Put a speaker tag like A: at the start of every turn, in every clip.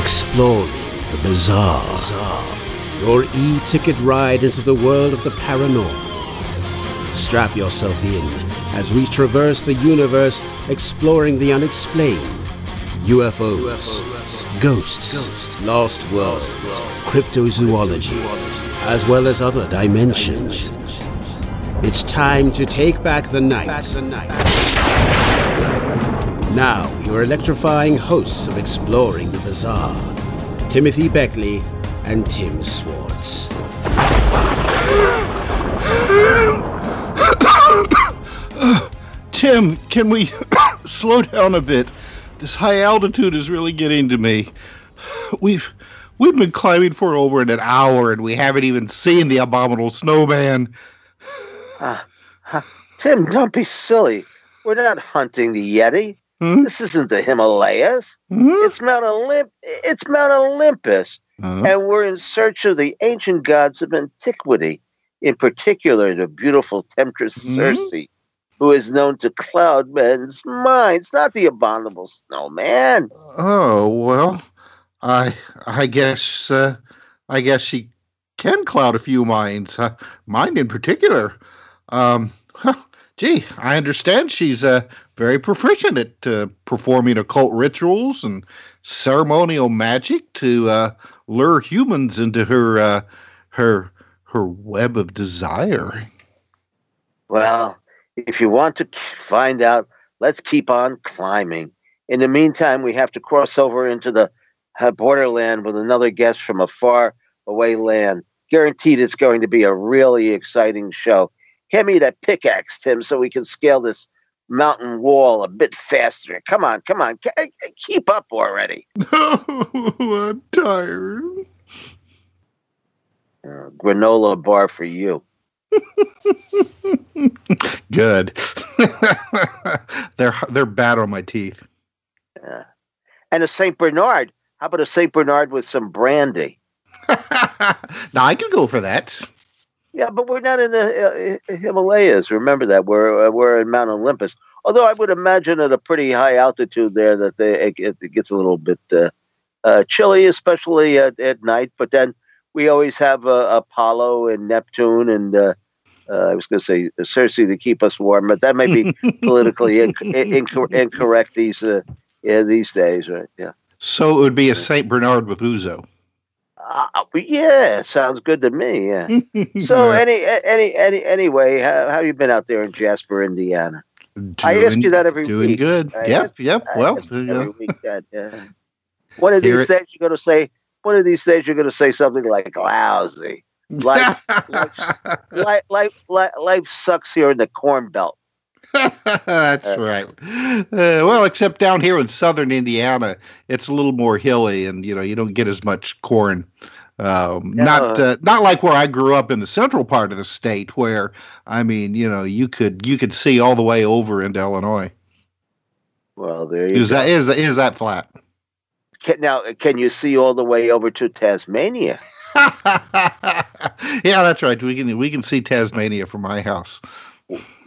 A: Exploring the bizarre. Your e-ticket ride into the world of the paranormal. Strap yourself in as we traverse the universe exploring the unexplained. UFOs, ghosts, lost worlds, cryptozoology, as well as other dimensions. It's time to take back the night. Now, your electrifying hosts of Exploring the Bizarre, Timothy Beckley and Tim Swartz.
B: Tim, can we slow down a bit? This high altitude is really getting to me. We've been climbing for over an hour and we haven't even seen the abominable snowman.
C: Tim, don't be silly. We're not hunting the Yeti. This isn't the Himalayas. It's Mount Olympus. And we're in search of the ancient gods of antiquity, in particular the beautiful temptress Circe, who is known to cloud men's minds, not the abominable snowman.
B: Oh, well, I guess she can cloud a few minds, mine in particular. Gee, I understand she's very proficient at performing occult rituals and ceremonial magic to lure humans into her web of desire.
C: Well, if you want to find out, let's keep on climbing. In the meantime, we have to cross over into the Borderland with another guest from a far away land. Guaranteed it's going to be a really exciting show. Hand me that pickaxe, Tim, so we can scale this mountain wall a bit faster. Come on. Keep up already.
B: Oh, I'm tired.
C: Granola bar for you.
B: Good. They're bad on my teeth.
C: Yeah. And a St. Bernard. How about a St. Bernard with some brandy?
B: Now, I can go for that.
C: Yeah, but we're not in the Himalayas. Remember that. We're in Mount Olympus. Although I would imagine at a pretty high altitude there that it gets a little bit chilly, especially at night. But then we always have Apollo and Neptune and I was going to say Circe to keep us warm, but that may be politically incorrect these days, right? Yeah.
B: So it would be a Saint Bernard with Ouzo.
C: Yeah, sounds good to me. Yeah. So anyway, how have you been out there in Jasper, Indiana? I ask you that every week.
B: Doing good. Yep. Well,
C: every week. One of these days you're going to say. One of these days you're going to say something like lousy. Life sucks here in the Corn Belt.
B: That's right. Well, except down here in southern Indiana, it's a little more hilly, and you don't get as much corn. Not like where I grew up in the central part of the state, where you could see all the way over into Illinois.
C: Well, there you
B: go. Is that flat?
C: Can you see all the way over to Tasmania?
B: Yeah, that's right. We can see Tasmania from my house.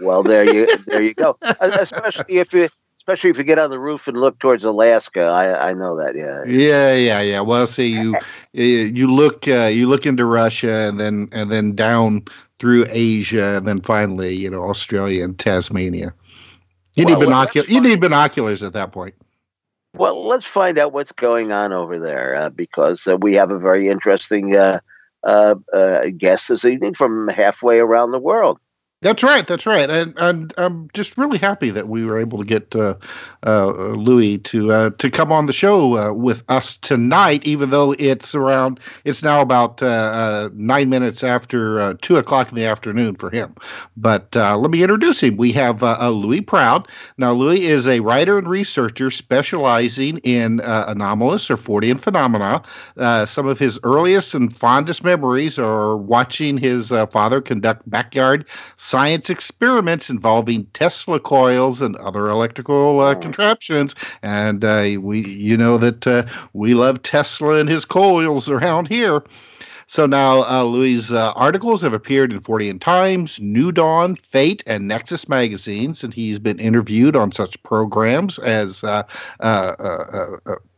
C: Well, there you go. Especially if you get on the roof and look towards Alaska. I know that. Yeah.
B: Yeah. Well, see, you look into Russia and then down through Asia and then finally Australia and Tasmania. You need binoculars at that point.
C: Well, let's find out what's going on over there because we have a very interesting guest this evening from halfway around the world.
B: That's right. And I'm just really happy that we were able to get Louis to come on the show with us tonight, even though it's now about 9 minutes after 2 o'clock in the afternoon for him. But let me introduce him. We have Louis Proud. Now, Louis is a writer and researcher specializing in anomalous or Fortean phenomena. Some of his earliest and fondest memories are watching his father conduct backyard science experiments involving Tesla coils and other electrical contraptions. And we love Tesla and his coils around here. So now Louis' articles have appeared in Fortean Times, New Dawn, Fate, and Nexus magazines, and he's been interviewed on such programs as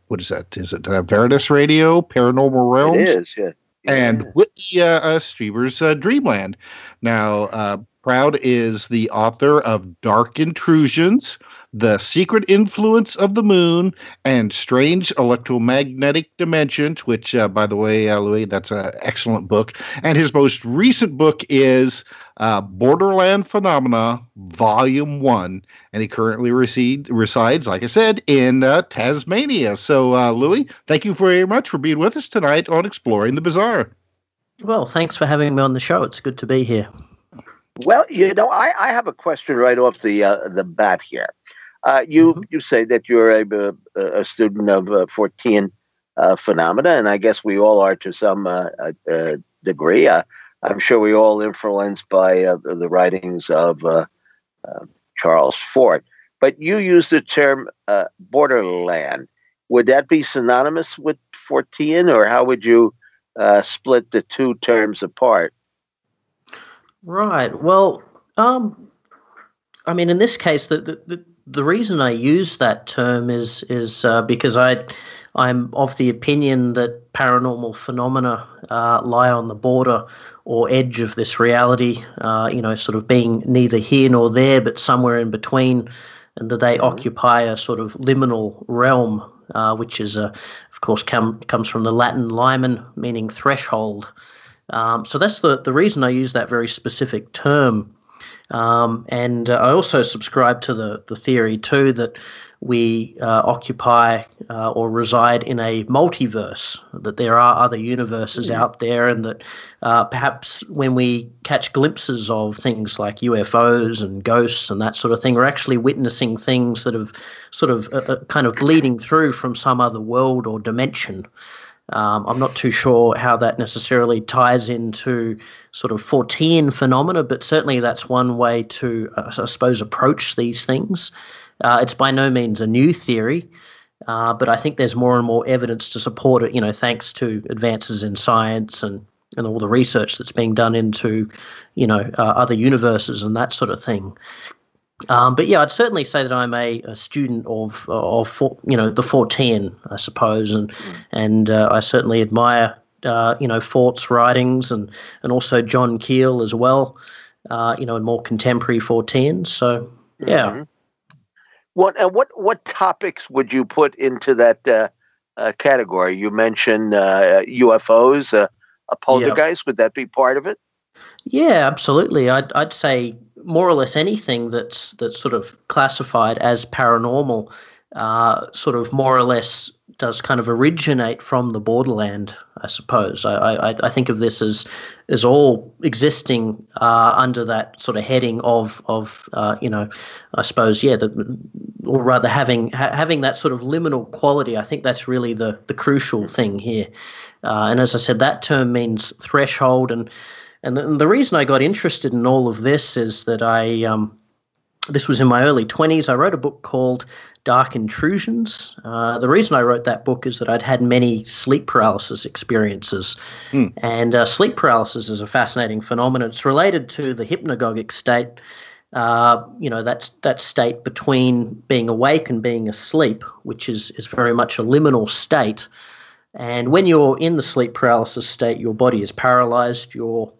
B: what is that? Is it Veritas Radio, Paranormal Realms?
C: It is, yeah.
B: And Whitney Strieber's Dreamland. Now, Proud is the author of Dark Intrusions, The Secret Influence of the Moon, and Strange Electromagnetic Dimensions, which, by the way, Louis, that's an excellent book. And his most recent book is Borderland Phenomena, Volume 1. And he currently resides, like I said, in Tasmania. So, Louis, thank you very much for being with us tonight on Exploring the Bizarre.
D: Well, thanks for having me on the show. It's good to be here.
C: Well, I have a question right off the bat here. You say that you're a student of 14 phenomena, and I guess we all are to some degree. I'm sure we all influenced by the writings of Charles Fort. But you use the term borderland. Would that be synonymous with 14, or how would you split the two terms apart?
D: Right. Well, I mean, in this case, the reason I use that term is because I'm of the opinion that paranormal phenomena lie on the border or edge of this reality, sort of being neither here nor there, but somewhere in between, and that they occupy a sort of liminal realm, which is, of course, comes from the Latin limen, meaning threshold. So that's the reason I use that very specific term. And I also subscribe to the theory, too, that we occupy or reside in a multiverse, that there are other universes out there, and that perhaps when we catch glimpses of things like UFOs and ghosts and that sort of thing, we're actually witnessing things that have sort of kind of bleeding through from some other world or dimension. I'm not too sure how that necessarily ties into sort of 14 phenomena, but certainly that's one way to, I suppose, approach these things. It's by no means a new theory, but I think there's more and more evidence to support it, thanks to advances in science and all the research that's being done into, other universes and that sort of thing. But yeah, I'd certainly say that I'm a student of the 14, I suppose, and I certainly admire Fort's writings and also John Keel as well, and more contemporary 14. So yeah.
C: Mm-hmm. What topics would you put into that category? You mentioned UFOs, a poltergeist. Yeah. Would that be part of it?
D: Yeah, absolutely. I'd say more or less anything that's sort of classified as paranormal, sort of more or less does kind of originate from the borderland, I suppose. I think of this as all existing under that sort of heading of I suppose, yeah, or rather having that sort of liminal quality. I think that's really the crucial thing here. And as I said, that term means threshold, and the reason I got interested in all of this is that this was in my early 20s. I wrote a book called Dark Intrusions. The reason I wrote that book is that I'd had many sleep paralysis experiences. And sleep paralysis is a fascinating phenomenon. It's related to the hypnagogic state, that state between being awake and being asleep, which is very much a liminal state. And when you're in the sleep paralysis state, your body is paralyzed, you're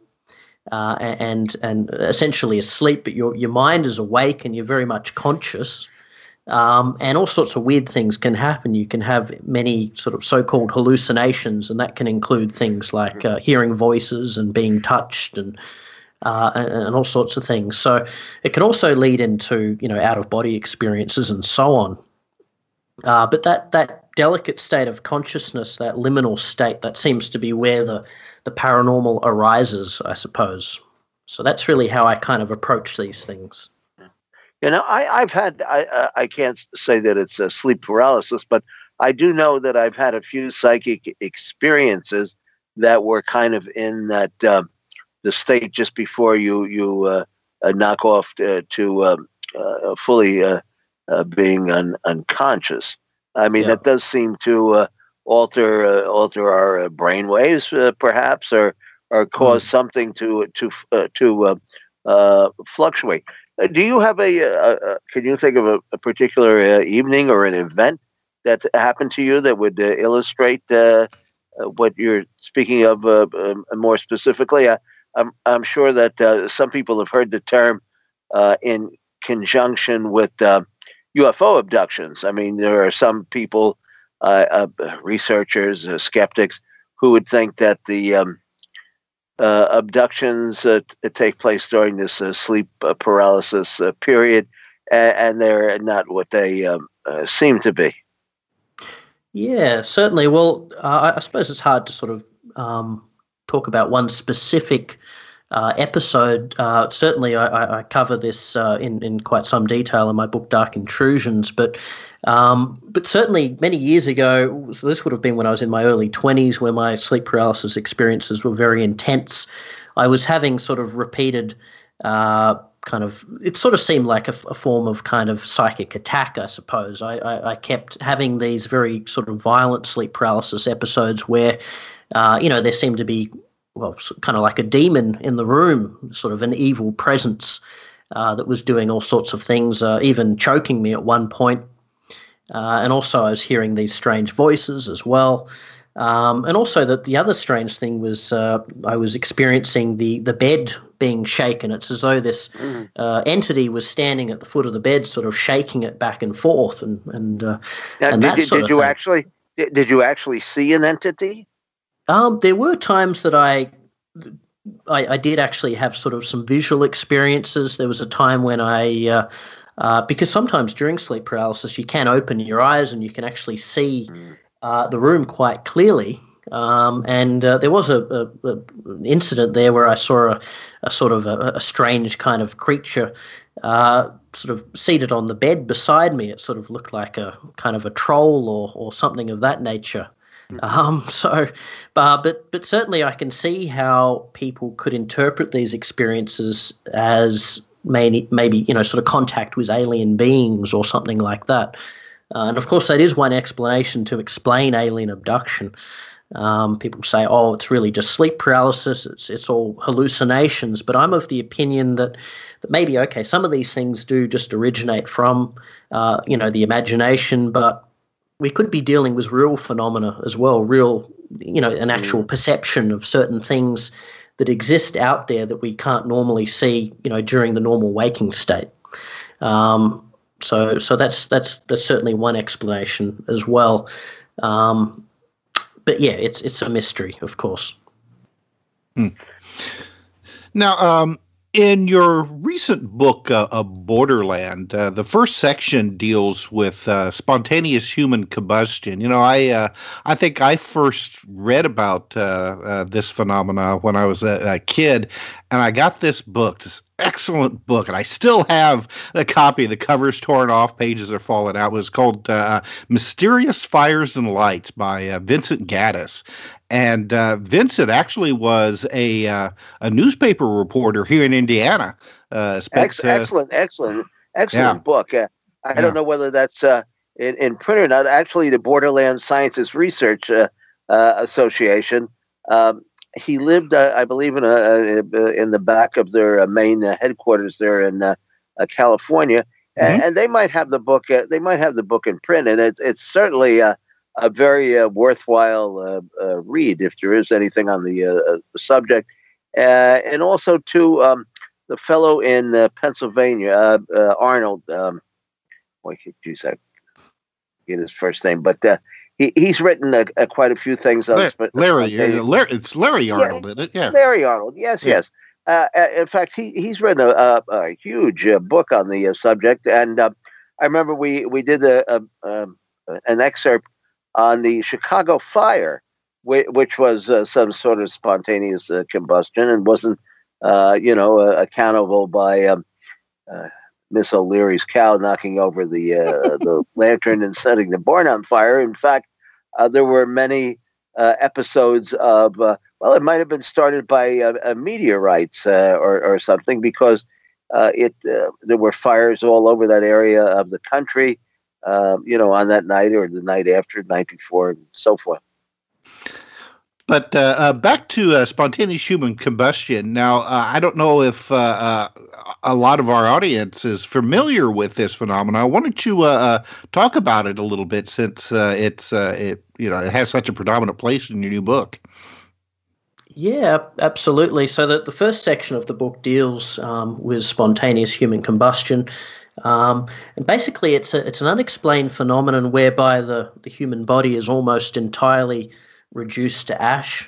D: and essentially asleep, but your mind is awake and you're very much conscious. And all sorts of weird things can happen. You can have many sort of so-called hallucinations, and that can include things like hearing voices and being touched and all sorts of things. So it can also lead into out-of-body experiences and so on. But that delicate state of consciousness, that liminal state, that seems to be where the paranormal arises, I suppose. So that's really how I kind of approach these things.
C: I've had, I can't say that it's a sleep paralysis, but I do know that I've had a few psychic experiences that were kind of in that the state just before you knock off to fully being unconscious. I mean, that does seem to alter our brain waves, perhaps, or cause something to fluctuate. Do you have can you think of a particular evening or an event that happened to you that would illustrate what you're speaking of more specifically? I'm sure that some people have heard the term in conjunction with UFO abductions. I mean, there are some people, researchers, skeptics, who would think that the abductions take place during this sleep paralysis period, and they're not what they seem to be.
D: Yeah, certainly. Well, I suppose it's hard to sort of talk about one specific episode. Certainly, I cover this in quite some detail in my book, Dark Intrusions. But certainly, many years ago, so this would have been when I was in my early 20s, where my sleep paralysis experiences were very intense. I was having sort of repeated it sort of seemed like a form of kind of psychic attack, I suppose. I kept having these very sort of violent sleep paralysis episodes where, there seemed to be, well, kind of like a demon in the room, sort of an evil presence that was doing all sorts of things, even choking me at one point. And also I was hearing these strange voices as well. And also the other strange thing was I was experiencing the bed being shaken. It's as though this entity was standing at the foot of the bed, sort of shaking it back and forth, and that sort of thing.
C: Did you actually see an entity?
D: There were times that I did actually have sort of some visual experiences. There was a time when because sometimes during sleep paralysis you can open your eyes and you can actually see the room quite clearly. And there was an incident there where I saw a sort of a strange kind of creature sort of seated on the bed beside me. It sort of looked like a kind of a troll or something of that nature. But certainly I can see how people could interpret these experiences as maybe sort of contact with alien beings or something like that. And of course, that is one explanation to explain alien abduction. People say, "Oh, it's really just sleep paralysis. It's all hallucinations." But I'm of the opinion that maybe some of these things do just originate from the imagination, but we could be dealing with real phenomena as well, real an actual perception of certain things that exist out there that we can't normally see during the normal waking state. So that's certainly one explanation as well. But yeah, it's a mystery, of course.
B: Now, in your recent book, Borderland, the first section deals with spontaneous human combustion. I think I first read about this phenomena when I was a kid, and I got this book, this excellent book, and I still have the copy. The cover's torn off, pages are falling out. It was called Mysterious Fires and Lights by Vincent Gaddis. And Vincent actually was a newspaper reporter here in Indiana.
C: Excellent book. I don't know whether that's in print or not. Actually, the Borderland Sciences Research Association. He lived, I believe, in the back of their main headquarters there in California, and they might have the book. They might have the book in print, and it's certainly a very worthwhile read if there is anything on the subject. And also to the fellow in Pennsylvania, Arnold. I could use that. Get his first name, but he's written quite a few things on
B: Larry. It's Larry Arnold, isn't it? Yeah,
C: Larry Arnold. Yes. In fact, he's written a huge book on the subject, and I remember we did an excerpt on the Chicago fire, which was some sort of spontaneous combustion and wasn't, accountable by Miss O'Leary's cow knocking over the lantern and setting the barn on fire. In fact, there were many episodes of, it might have been started by meteorites or something, because there were fires all over that area of the country, on that night or the night after, 94, and so forth.
B: But back to spontaneous human combustion. Now, I don't know if a lot of our audience is familiar with this phenomenon. Why don't you talk about it a little bit, since it has such a predominant place in your new book?
D: Yeah, absolutely. So the first section of the book deals with spontaneous human combustion. And basically, it's an unexplained phenomenon whereby the human body is almost entirely reduced to ash.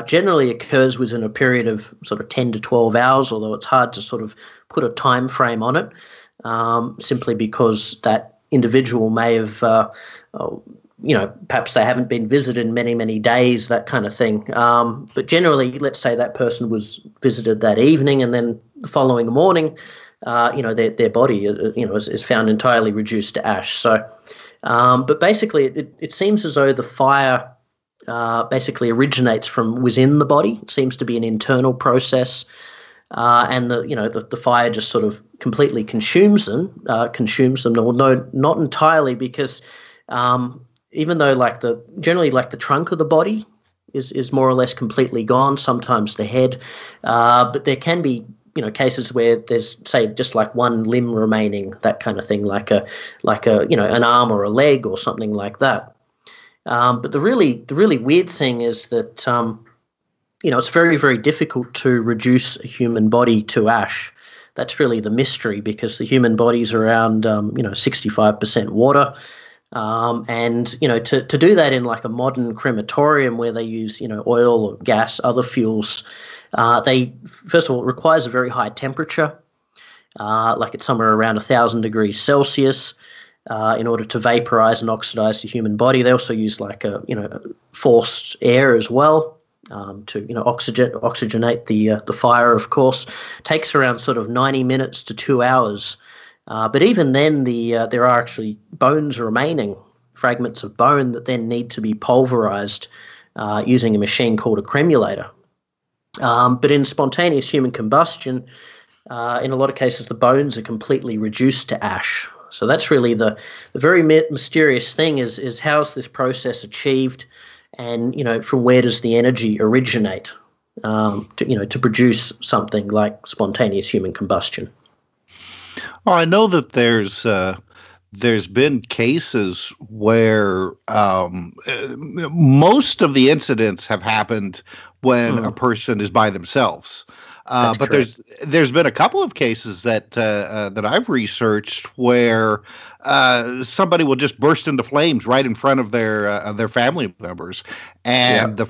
D: Generally occurs within a period of sort of 10 to 12 hours, although it's hard to sort of put a time frame on it, simply because that individual may have, perhaps they haven't been visited in many, many days, that kind of thing. But generally, let's say that person was visited that evening, and then the following morning, their body, is found entirely reduced to ash. So, but basically, it seems as though the fire basically originates from within the body. It seems to be an internal process, and the fire just sort of completely consumes them. Or no, not entirely, because even though generally the trunk of the body is more or less completely gone. Sometimes the head, but there can be cases where there's, say, just like one limb remaining, that kind of thing, like an arm or a leg or something like that. But the really weird thing is that it's very, very difficult to reduce a human body to ash. That's really the mystery, because the human body's around 65% water, and to do that in like a modern crematorium where they use oil or gas, other fuels, they first of all, it requires a very high temperature, like it's somewhere around 1,000 degrees Celsius. In order to vaporize and oxidize the human body. They also use forced air as well to oxygenate the fire. Of course, takes around sort of 90 minutes to 2 hours. But even then, there are actually bones remaining, fragments of bone that then need to be pulverized using a machine called a cremulator. But in spontaneous human combustion, in a lot of cases, the bones are completely reduced to ash. So that's really the very mysterious thing is how's this process achieved, and from where does the energy originate to produce something like spontaneous human combustion?
B: Well, I know that there's been cases where most of the incidents have happened when a person is by themselves. But correct. there's been a couple of cases that I've researched where somebody will just burst into flames right in front of their family members, and the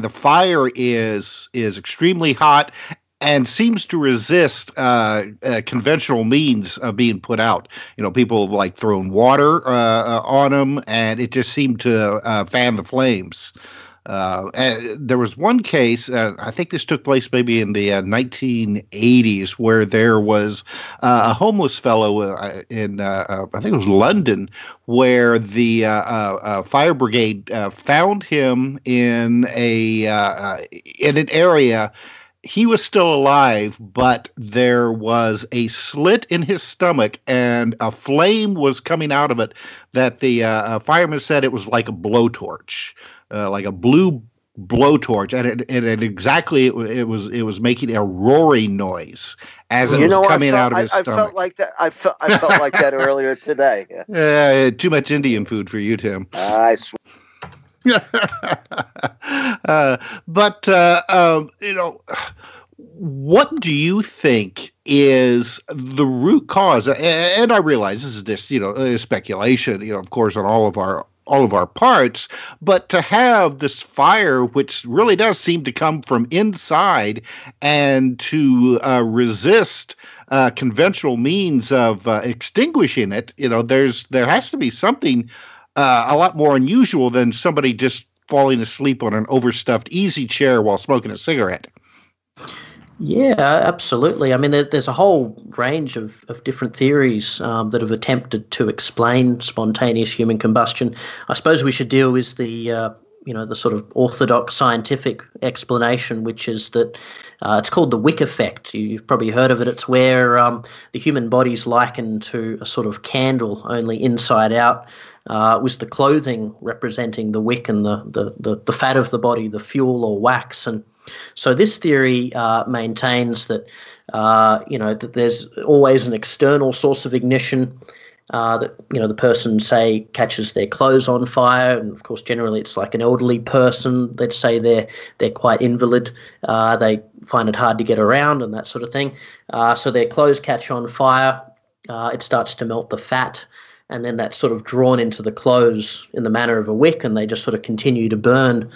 B: fire is extremely hot and seems to resist conventional means of being put out. People have like thrown water on them, and it just seemed to fan the flames. And there was one case, I think this took place maybe in the 1980s, where there was a homeless fellow in, I think it was London, where the fire brigade found him in an area. He was still alive, but there was a slit in his stomach, and a flame was coming out of it that the fireman said it was like a blowtorch. Like a blue blowtorch, and it was making a roaring noise as it was coming out of his stomach.
C: I felt like that. I felt like that earlier today.
B: Too much Indian food for you, Tim.
C: I swear.
B: But what do you think is the root cause? And I realize this is just speculation, of course, on all of our parts, but to have this fire, which really does seem to come from inside, and to resist conventional means of extinguishing it, there has to be something a lot more unusual than somebody just falling asleep on an overstuffed easy chair while smoking a cigarette.
D: Yeah, absolutely. I mean, there's a whole range of different theories that have attempted to explain spontaneous human combustion. I suppose we should deal with the the sort of orthodox scientific explanation, which is that it's called the wick effect. You've probably heard of it. It's where the human body's likened to a sort of candle, only inside out, with the clothing representing the wick and the fat of the body, the fuel or wax. And so this theory maintains that that there's always an external source of ignition. That the person, say, catches their clothes on fire, and of course generally it's like an elderly person. Let's say they're quite invalid, they find it hard to get around and that sort of thing. So their clothes catch on fire, it starts to melt the fat, and then that's sort of drawn into the clothes in the manner of a wick, and they just sort of continue to burn.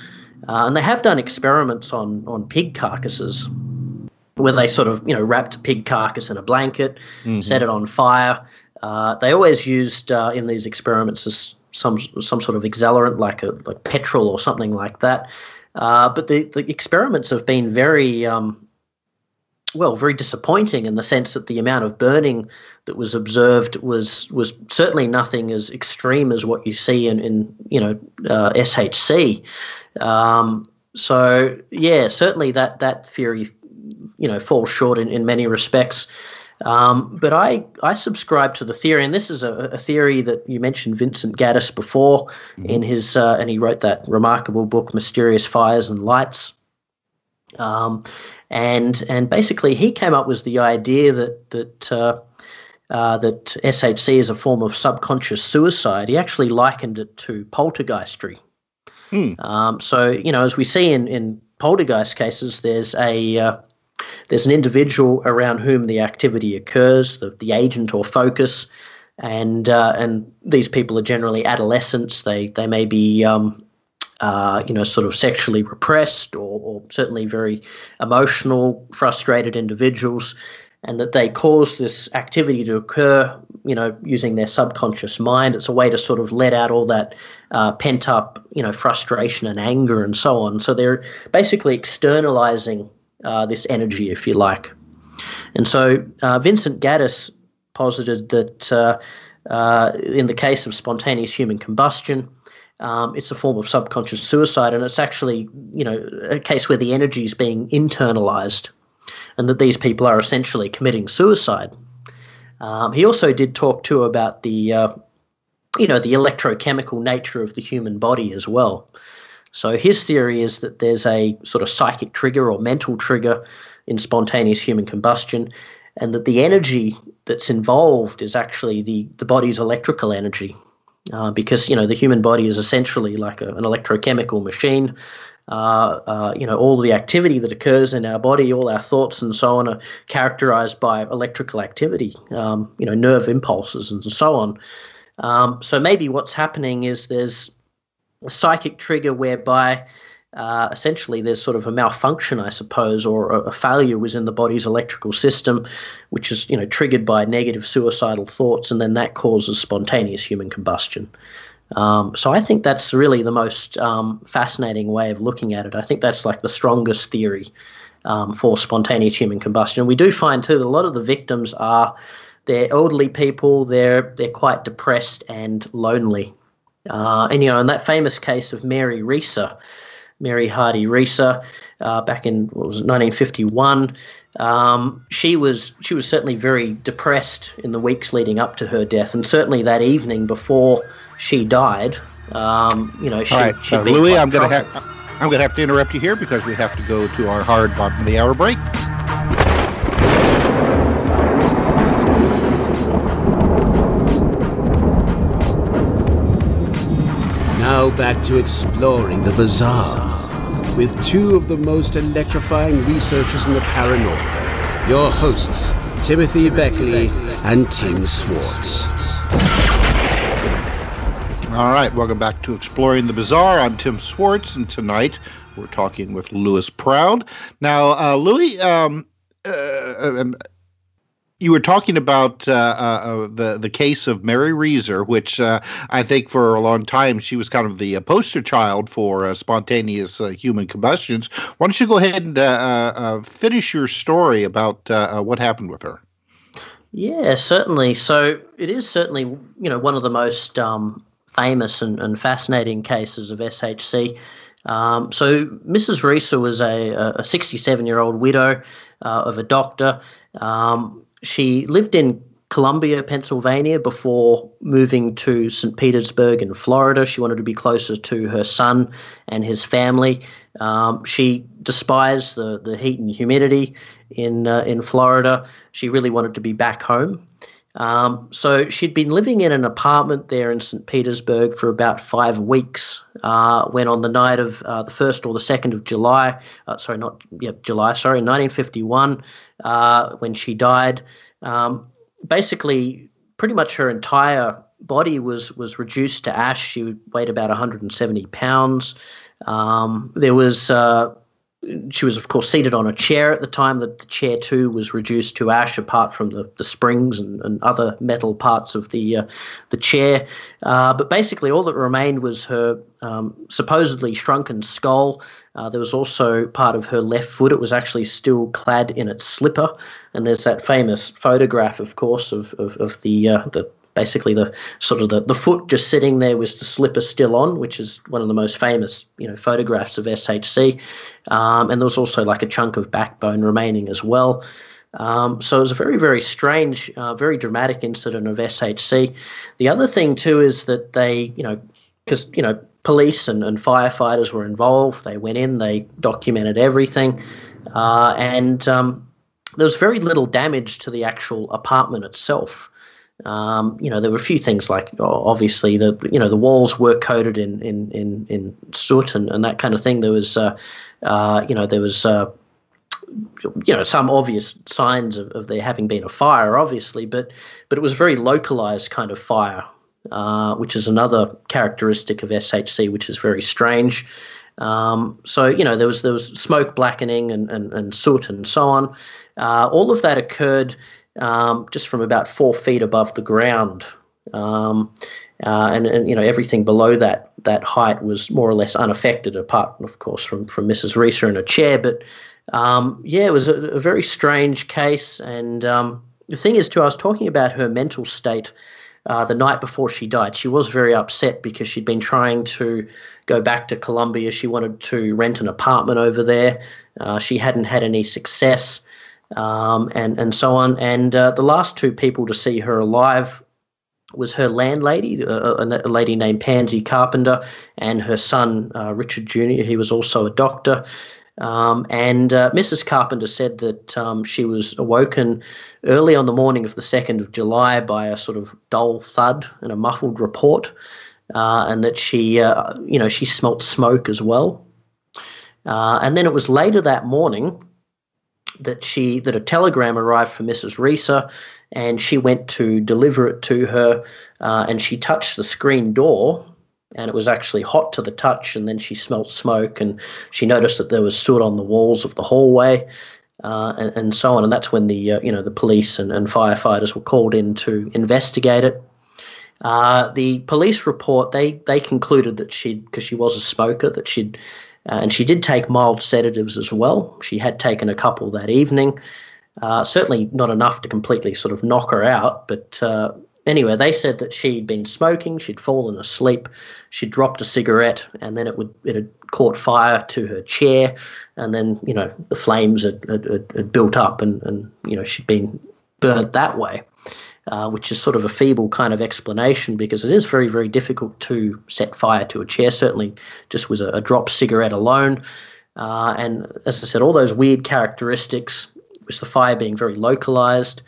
D: And they have done experiments on pig carcasses where they sort of wrapped a pig carcass in a blanket, set it on fire. They always used in these experiments as some sort of accelerant, like petrol or something like that. But the experiments have been very very disappointing, in the sense that the amount of burning that was observed was certainly nothing as extreme as what you see in SHC. So yeah, certainly that theory falls short in many respects. But I subscribe to the theory, and this is a theory that you mentioned Vincent Gaddis before in his, and he wrote that remarkable book, Mysterious Fires and Lights. And basically he came up with the idea that SHC is a form of subconscious suicide. He actually likened it to poltergeistry. So, as we see in poltergeist cases, there's an individual around whom the activity occurs, the agent or focus, and these people are generally adolescents. They may be sort of sexually repressed or certainly very emotional, frustrated individuals, and that they cause this activity to occur, using their subconscious mind. It's a way to sort of let out all that pent up, frustration and anger and so on. So they're basically externalizing this energy, if you like. And so Vincent Gaddis posited that in the case of spontaneous human combustion, it's a form of subconscious suicide, and it's actually, a case where the energy is being internalized, and that these people are essentially committing suicide. He also did talk too about the electrochemical nature of the human body as well. So his theory is that there's a sort of psychic trigger or mental trigger in spontaneous human combustion, and that the energy that's involved is actually the body's electrical energy, because the human body is essentially like an electrochemical machine. All the activity that occurs in our body, all our thoughts and so on, are characterized by electrical activity, nerve impulses and so on. So maybe what's happening is there's a psychic trigger whereby essentially there's sort of a malfunction, I suppose, or a failure within the body's electrical system, which is triggered by negative suicidal thoughts, and then that causes spontaneous human combustion. So I think that's really the most fascinating way of looking at it. I think that's like the strongest theory for spontaneous human combustion. And we do find too that a lot of the victims they're elderly people. They're quite depressed and lonely. And in that famous case of Mary Hardy Reeser, back in 1951, she was certainly very depressed in the weeks leading up to her death, and certainly that evening before she died. She'd been
B: Louis,
D: quite
B: I'm gonna
D: troubled.
B: have to interrupt you here because we have to go to our hard bottom of the hour break.
A: Now back to exploring the bizarre with two of the most electrifying researchers in the paranormal, your hosts, Timothy Beckley and Tim Swartz.
B: All right, welcome back to Exploring the Bizarre. I'm Tim Swartz, and tonight we're talking with Louis Proud. Now, Louis, you were talking about the case of Mary Reeser, which I think for a long time she was kind of the poster child for spontaneous human combustions. Why don't you go ahead and finish your story about what happened with her?
D: Yeah, certainly. So it is certainly one of the most famous and fascinating cases of SHC. So Mrs. Reeser was a 67-year-old widow of a doctor. She lived in Columbia, Pennsylvania, before moving to St. Petersburg in Florida. She wanted to be closer to her son and his family. She despised the heat and humidity in Florida. She really wanted to be back home. So she'd been living in an apartment there in St. Petersburg for about 5 weeks, when on the night of the 1st or the 2nd of July, 1951, when she died, basically pretty much her entire body was reduced to ash. She weighed about 170 pounds. She was, of course, seated on a chair at the time. That the chair, too, was reduced to ash, apart from the springs and other metal parts of the chair. But basically, all that remained was her supposedly shrunken skull. There was also part of her left foot. It was actually still clad in its slipper. And there's that famous photograph, of course, of the basically the foot just sitting there with the slipper still on, which is one of the most famous, photographs of SHC. And there was also like a chunk of backbone remaining as well. So it was a very, very strange, very dramatic incident of SHC. The other thing too is that they, because police and firefighters were involved. They went in, they documented everything, and there was very little damage to the actual apartment itself. There were a few things like, obviously the walls were coated in soot and that kind of thing. There was some obvious signs of there having been a fire, obviously, but it was a very localized kind of fire, which is another characteristic of SHC, which is very strange. So there was smoke blackening and soot and so on. All of that occurred just from about 4 feet above the ground, and everything below that height was more or less unaffected, apart, of course, from Mrs. Reeser in a chair. But it was a very strange case. And the thing is, too, I was talking about her mental state the night before she died. She was very upset because she'd been trying to go back to Columbia. She wanted to rent an apartment over there. She hadn't had any success. And so on. And the last 2 people to see her alive was her landlady, a lady named Pansy Carpenter, and her son, Richard Jr. He was also a doctor. And Mrs. Carpenter said that she was awoken early on the morning of the 2nd of July by a sort of dull thud and a muffled report, and that she smelt smoke as well. And then it was later that morning that a telegram arrived from Mrs. Reeser, and she went to deliver it to her, and she touched the screen door, and it was actually hot to the touch, and then she smelt smoke, and she noticed that there was soot on the walls of the hallway, and so on. And that's when the police and firefighters were called in to investigate it. The police report, they concluded that because she was a smoker, that and she did take mild sedatives as well. She had taken a couple that evening, certainly not enough to completely sort of knock her out. But anyway, they said that she'd been smoking, she'd fallen asleep, she'd dropped a cigarette, and then it had caught fire to her chair, and then, the flames had built up and she'd been burnt that way. Which is sort of a feeble kind of explanation, because it is very, very difficult to set fire to a chair, certainly just with a dropped cigarette alone. And as I said, all those weird characteristics, with the fire being very localized,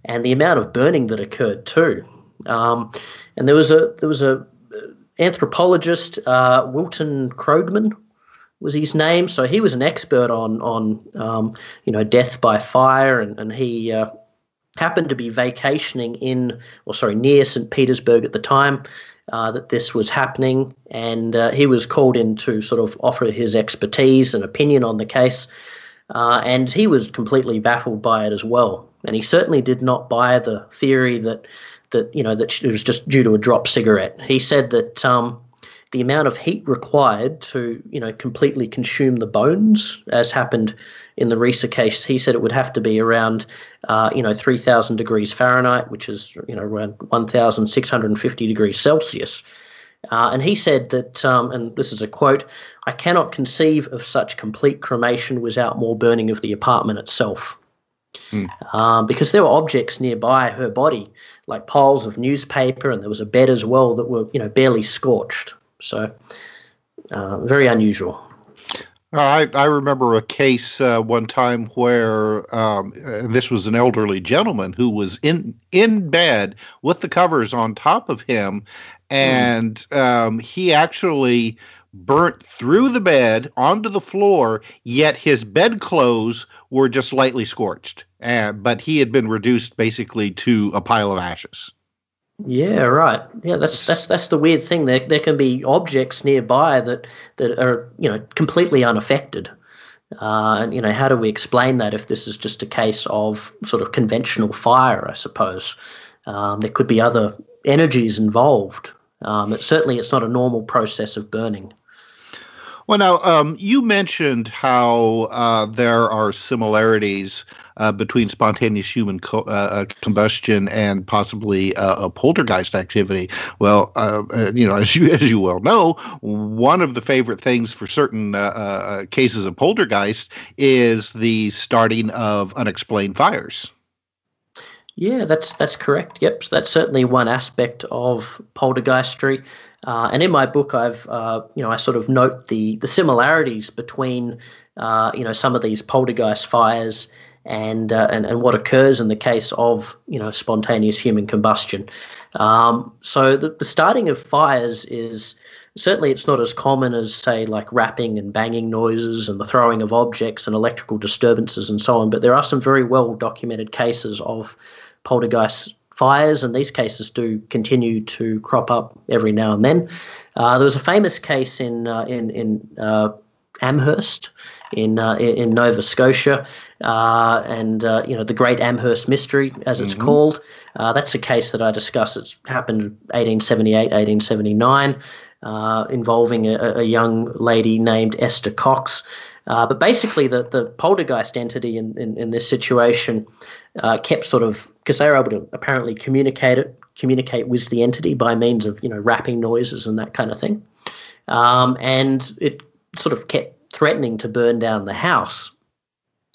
D: and the amount of burning that occurred too. And there was a anthropologist, Wilton Krogman was his name. So he was an expert on death by fire, and he happened to be vacationing near St. Petersburg at the time that this was happening, and he was called in to sort of offer his expertise and opinion on the case, and he was completely baffled by it as well. And he certainly did not buy the theory that it was just due to a dropped cigarette. He said that the amount of heat required to completely consume the bones, as happened in the Reeser case, he said it would have to be around 3,000 degrees Fahrenheit, which is around 1,650 degrees Celsius. And he said that, and this is a quote, "I cannot conceive of such complete cremation without more burning of the apartment itself." Because there were objects nearby her body, like piles of newspaper, and there was a bed as well that were, barely scorched. So very unusual.
B: I remember a case one time where this was an elderly gentleman who was in bed with the covers on top of him, and he actually burnt through the bed onto the floor, yet his bedclothes were just lightly scorched. But he had been reduced basically to a pile of ashes.
D: Yeah, right. Yeah, that's the weird thing. There can be objects nearby that are completely unaffected. And how do we explain that if this is just a case of sort of conventional fire? I suppose there could be other energies involved. Certainly, it's not a normal process of burning.
B: Well, now, you mentioned how there are similarities between spontaneous human combustion and possibly a poltergeist activity. Well, as you well know, one of the favorite things for certain cases of poltergeist is the starting of unexplained fires.
D: Yeah, that's correct. Yep, so that's certainly one aspect of poltergeistry. And in my book, I sort of note the similarities between some of these poltergeist fires and what occurs in the case of spontaneous human combustion. So the starting of fires is certainly, it's not as common as, say, like rapping and banging noises and the throwing of objects and electrical disturbances and so on. But there are some very well documented cases of poltergeist fires, and these cases do continue to crop up every now and then. There was a famous case in Amherst in Nova Scotia, and the Great Amherst Mystery, as it's called. That's a case that I discuss. It's happened 1878, 1879, involving a young lady named Esther Cox. But basically, the poltergeist entity in this situation kept sort of, because they were able to apparently communicate with the entity by means of rapping noises and that kind of thing, and it sort of kept threatening to burn down the house.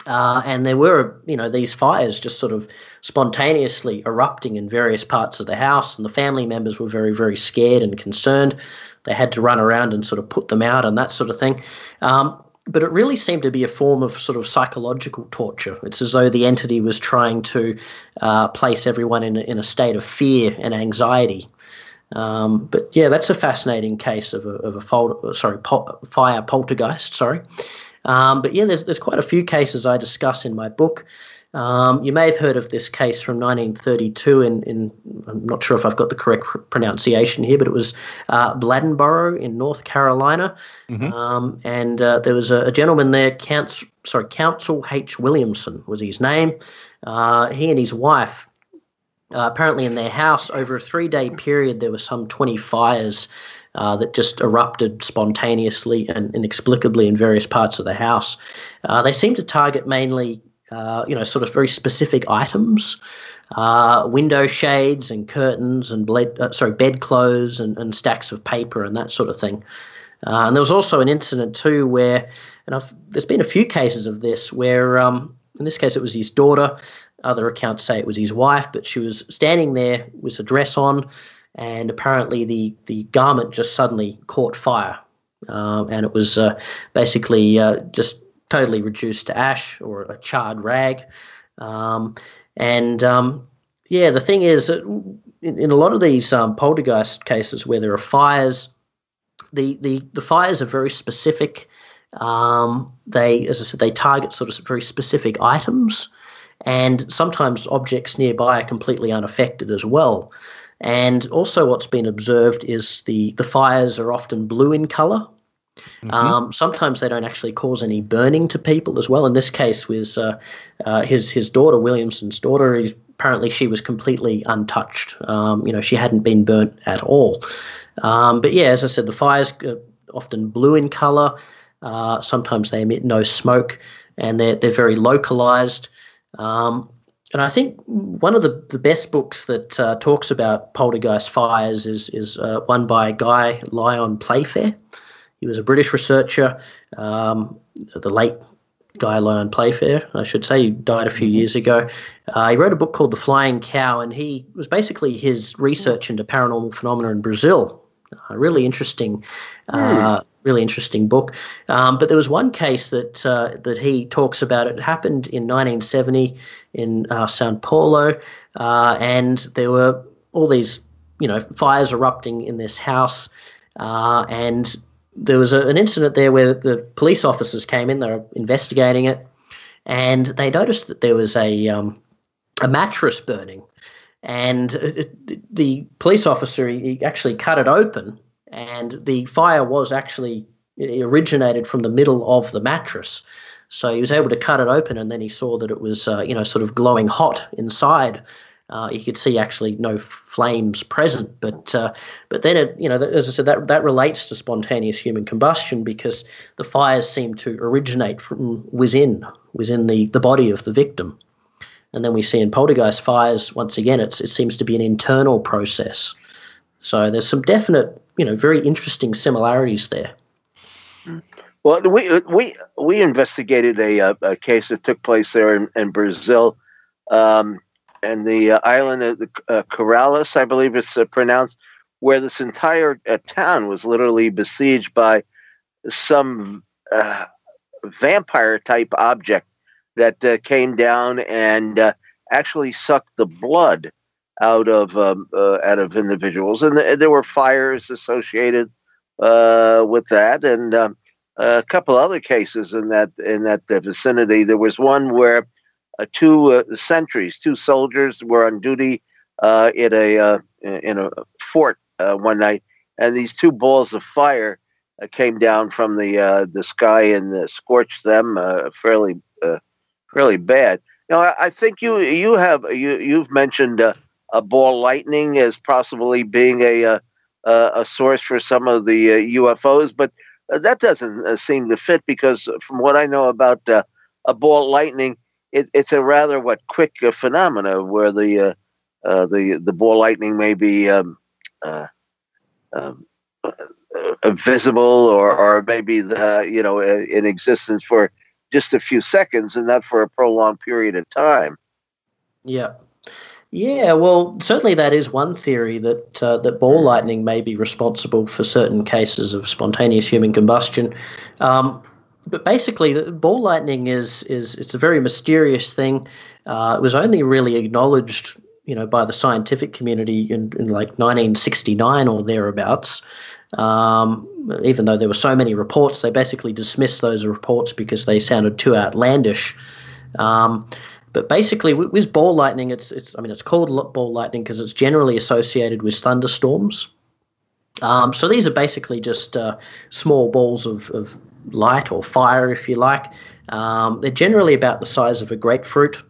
D: And there were, these fires just sort of spontaneously erupting in various parts of the house, and the family members were very, very scared and concerned. They had to run around and sort of put them out and that sort of thing. But it really seemed to be a form of sort of psychological torture. It's as though the entity was trying to place everyone in a state of fear and anxiety. But yeah, that's a fascinating case of a fire poltergeist. But yeah, there's quite a few cases I discuss in my book. You may have heard of this case from 1932 in I'm not sure if I've got the correct pronunciation here, but it was Bladenboro in North Carolina. And there was a gentleman there, Council H. Williamson was his name. He and his wife, apparently in their house, over a 3-day period, there were some 20 fires that just erupted spontaneously and inexplicably in various parts of the house. They seemed to target mainly sort of very specific items, window shades and curtains and bedclothes and stacks of paper and that sort of thing. And there was also an incident too where, there's been a few cases of this where, in this case it was his daughter. Other accounts say it was his wife, but she was standing there with a dress on, and apparently the garment just suddenly caught fire, and it was basically just totally reduced to ash or a charred rag. The thing is that in a lot of these poltergeist cases where there are fires, the fires are very specific. They, as I said, they target sort of very specific items, and sometimes objects nearby are completely unaffected as well. And also what's been observed is the fires are often blue in colour. Sometimes they don't actually cause any burning to people as well. In this case was his daughter, Williamson's daughter. Apparently she was completely untouched. She hadn't been burnt at all. But yeah, as I said, the fires are often blue in colour. Sometimes they emit no smoke, and they're very localised. And I think one of the best books that talks about poltergeist fires is one by a guy, Lyon Playfair. He was a British researcher, the late guy Lyon Playfair, I should say. He died a few years ago. He wrote a book called The Flying Cow, and he was basically his research into paranormal phenomena in Brazil. Really interesting book. But there was one case that he talks about. It happened in 1970 in Sao Paulo, and there were all these, fires erupting in this house, and there was an incident there where the police officers came in. They were investigating it, and they noticed that there was a mattress burning. And the police officer, he actually cut it open, and the fire was actually, it originated from the middle of the mattress. So he was able to cut it open, and then he saw that it was, sort of glowing hot inside. You could see actually no flames present, but then as I said, that relates to spontaneous human combustion, because the fires seem to originate from within the body of the victim. And then we see in poltergeist fires, once again, it seems to be an internal process. So there's some definite, very interesting similarities there.
C: Well, we investigated a case that took place there in Brazil, and the island of the Corrales, I believe it's pronounced, where this entire town was literally besieged by some vampire-type object that came down and actually sucked the blood out of individuals, and there were fires associated with that, and a couple other cases in that vicinity. There was one where two soldiers were on duty in a fort one night, and these two balls of fire came down from the sky and scorched them fairly bad. Now, I think you've mentioned a ball lightning as possibly being a source for some of the UFOs, but that doesn't seem to fit, because from what I know about a ball lightning, it's a rather quick phenomena where the ball lightning may be visible or maybe in existence for just a few seconds and not for a prolonged period of time.
D: Yeah. Yeah, well, certainly that is one theory, that ball lightning may be responsible for certain cases of spontaneous human combustion. But basically, ball lightning it's a very mysterious thing. It was only really acknowledged, by the scientific community in like 1969 or thereabouts. Even though there were so many reports, they basically dismissed those reports because they sounded too outlandish. But basically, with ball lightning, it's called ball lightning because it's generally associated with thunderstorms. So these are basically just small balls of light or fire, if you like. They're generally about the size of a grapefruit.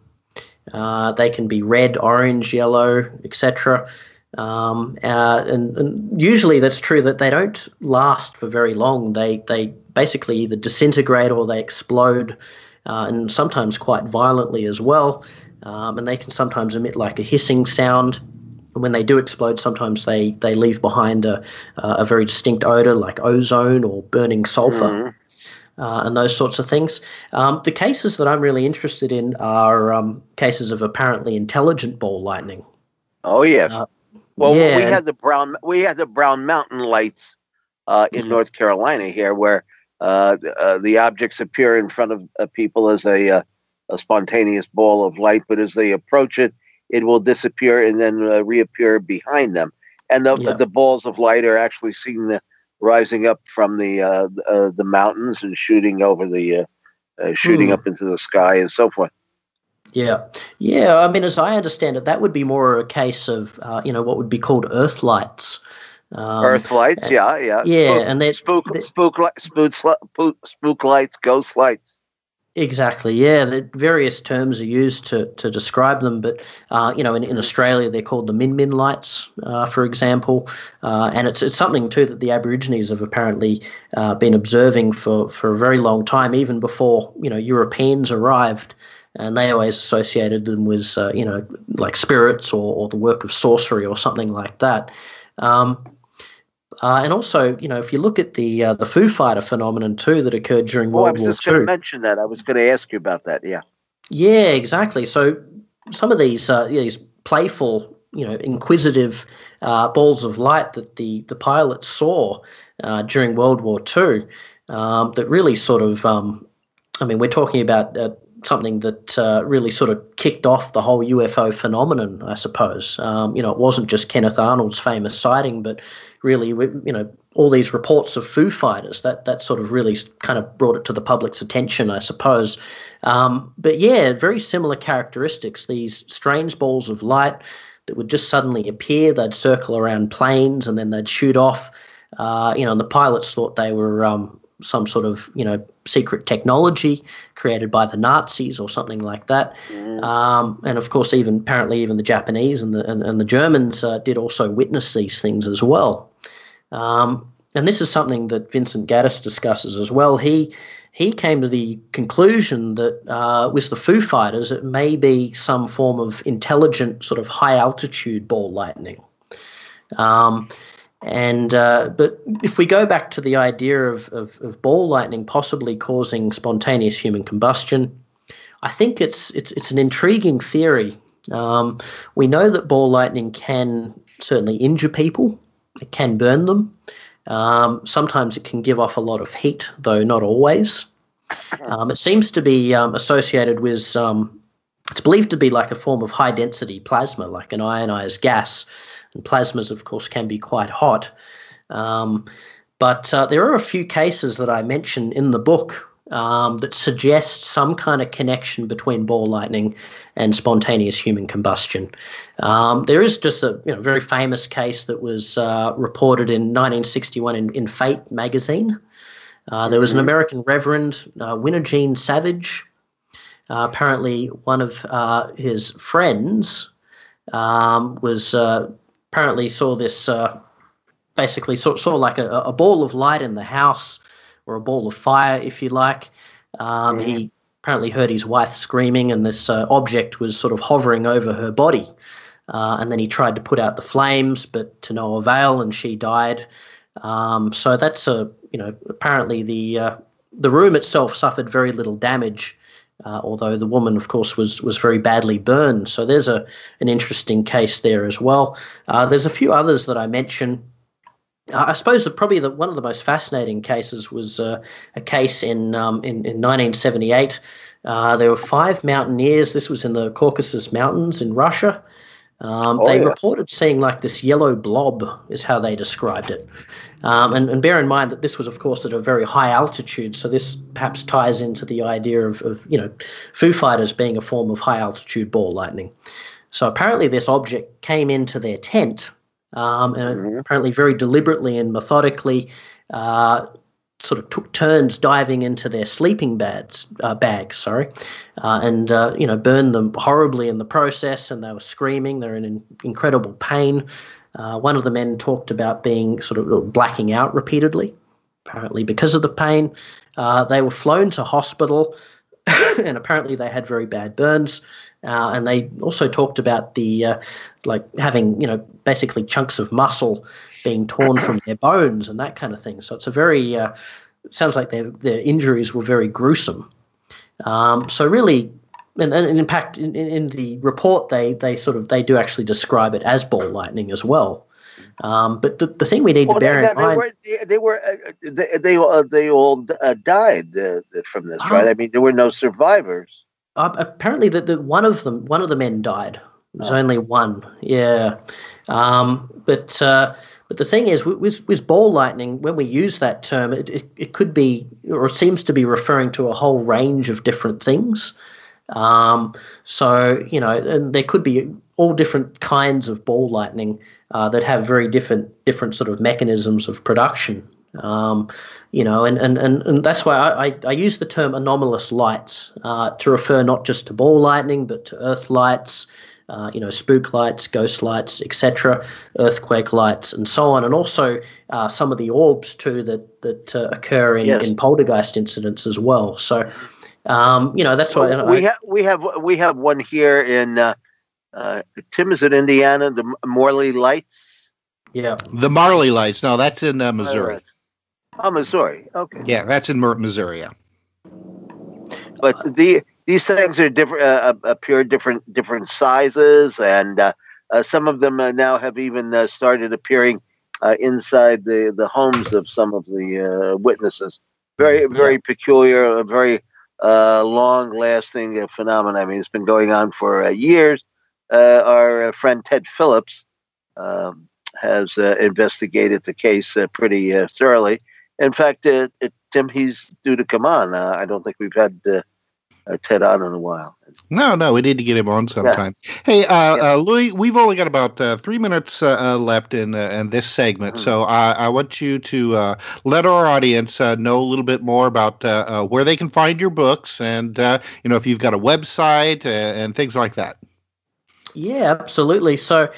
D: They can be red, orange, yellow, etc. And usually that's true that they don't last for very long. They basically either disintegrate or they explode, and sometimes quite violently as well. And they can sometimes emit like a hissing sound. And when they do explode, sometimes they leave behind a very distinct odor like ozone or burning sulfur. And those sorts of things. The cases that I'm really interested in are cases of apparently intelligent ball lightning.
C: Oh yeah. Well, yeah, we had the Brown Mountain lights in North Carolina here, where the objects appear in front of people as a spontaneous ball of light, but as they approach it, it will disappear and then reappear behind them. And the balls of light are actually seen rising up from the mountains and shooting over shooting up into the sky and so forth.
D: Yeah. I mean, as I understand it, that would be more a case of what would be called earth lights.
C: Earth lights, yeah.
D: Yeah, and they're
C: spook lights, ghost lights.
D: Exactly. Yeah, the various terms are used to describe them, but in Australia they're called the min lights, for example, and it's something too that the Aborigines have apparently been observing for a very long time, even before Europeans arrived. and they always associated them with, like spirits or the work of sorcery or something like that. And also, if you look at the Foo Fighter phenomenon too that occurred during World War II.
C: I was just going to mention that. I was going to ask you about that. Yeah.
D: Yeah, exactly. So some of these playful, inquisitive balls of light that the pilots saw during World War II that really sort of, we're talking about something that really sort of kicked off the whole UFO phenomenon, I suppose. It wasn't just Kenneth Arnold's famous sighting, but really, all these reports of Foo Fighters, that sort of really kind of brought it to the public's attention, I suppose. But yeah, very similar characteristics, these strange balls of light that would just suddenly appear. They'd circle around planes and then they'd shoot off. And the pilots thought they were some sort of, secret technology created by the Nazis or something like that. And of course, apparently even the Japanese and the Germans did also witness these things as well. And this is something that Vincent Gaddis discusses as well. He came to the conclusion that with the Foo Fighters, it may be some form of intelligent sort of high altitude ball lightning. But if we go back to the idea of ball lightning possibly causing spontaneous human combustion, I think it's an intriguing theory. We know that ball lightning can certainly injure people. It can burn them. Sometimes it can give off a lot of heat, though not always. It seems to be associated with, it's believed to be like a form of high-density plasma, like an ionized gas. And plasmas, of course, can be quite hot. But there are a few cases that I mention in the book that suggest some kind of connection between ball lightning and spontaneous human combustion. There is just a very famous case that was reported in 1961 in Fate magazine. There was an American reverend, Winogene Savage. Apparently, one of his friends was apparently saw this, basically saw like a ball of light in the house, or a ball of fire, if you like. He apparently heard his wife screaming, and this object was sort of hovering over her body. And then he tried to put out the flames, but to no avail, and she died. So that's apparently the room itself suffered very little damage, although the woman, of course, was very badly burned. So there's an interesting case there as well. There's a few others that I mention. I suppose that probably one of the most fascinating cases was a case in 1978. There were 5 mountaineers. This was in the Caucasus Mountains in Russia. Reported seeing like this yellow blob, is how they described it. And bear in mind that this was, of course, at a very high altitude. So this perhaps ties into the idea of Foo Fighters being a form of high altitude ball lightning. So apparently this object came into their tent, and apparently very deliberately and methodically sort of took turns diving into their sleeping bags, and burned them horribly in the process, and they were screaming. They're in incredible pain. One of the men talked about being sort of blacking out repeatedly, apparently because of the pain. They were flown to hospital, and apparently they had very bad burns. And they also talked about the having basically chunks of muscle being torn from their bones and that kind of thing. So it's a very it sounds like their injuries were very gruesome. So really, and in fact, in the report, they do actually describe it as ball lightning as well. But the thing we need to bear in mind,
C: they all died from this, right? I mean, there were no survivors.
D: Apparently, one of the men died. It was only one, yeah. But the thing is, with ball lightning, when we use that term, it could be, or it seems to be referring to a whole range of different things. And there could be all different kinds of ball lightning that have very different sort of mechanisms of production. And that's why I use the term anomalous lights to refer not just to ball lightning, but to earth lights, spook lights, ghost lights, etc., earthquake lights, and so on, and also some of the orbs too that occur in poltergeist incidents as well. So, That's why
C: we have one here in Tim. Is it Indiana? The Morley Lights.
D: Yeah,
B: the Marley Lights. No, that's in Missouri.
C: Oh, Missouri. Okay.
B: Yeah, that's in Missouri. Yeah.
C: But these things are different, appear different sizes, and some of them now have even started appearing inside the homes of some of the witnesses. Very peculiar, very long-lasting phenomenon. I mean, it's been going on for years. Our friend Ted Phillips has investigated the case pretty thoroughly. In fact, Tim, he's due to come on. I don't think we've had Ted on in a while.
B: No, we need to get him on sometime. Yeah. Hey, Louis, we've only got about 3 minutes left in this segment, so I want you to let our audience know a little bit more about where they can find your books, and if you've got a website and things like that.
C: Yeah, absolutely. So.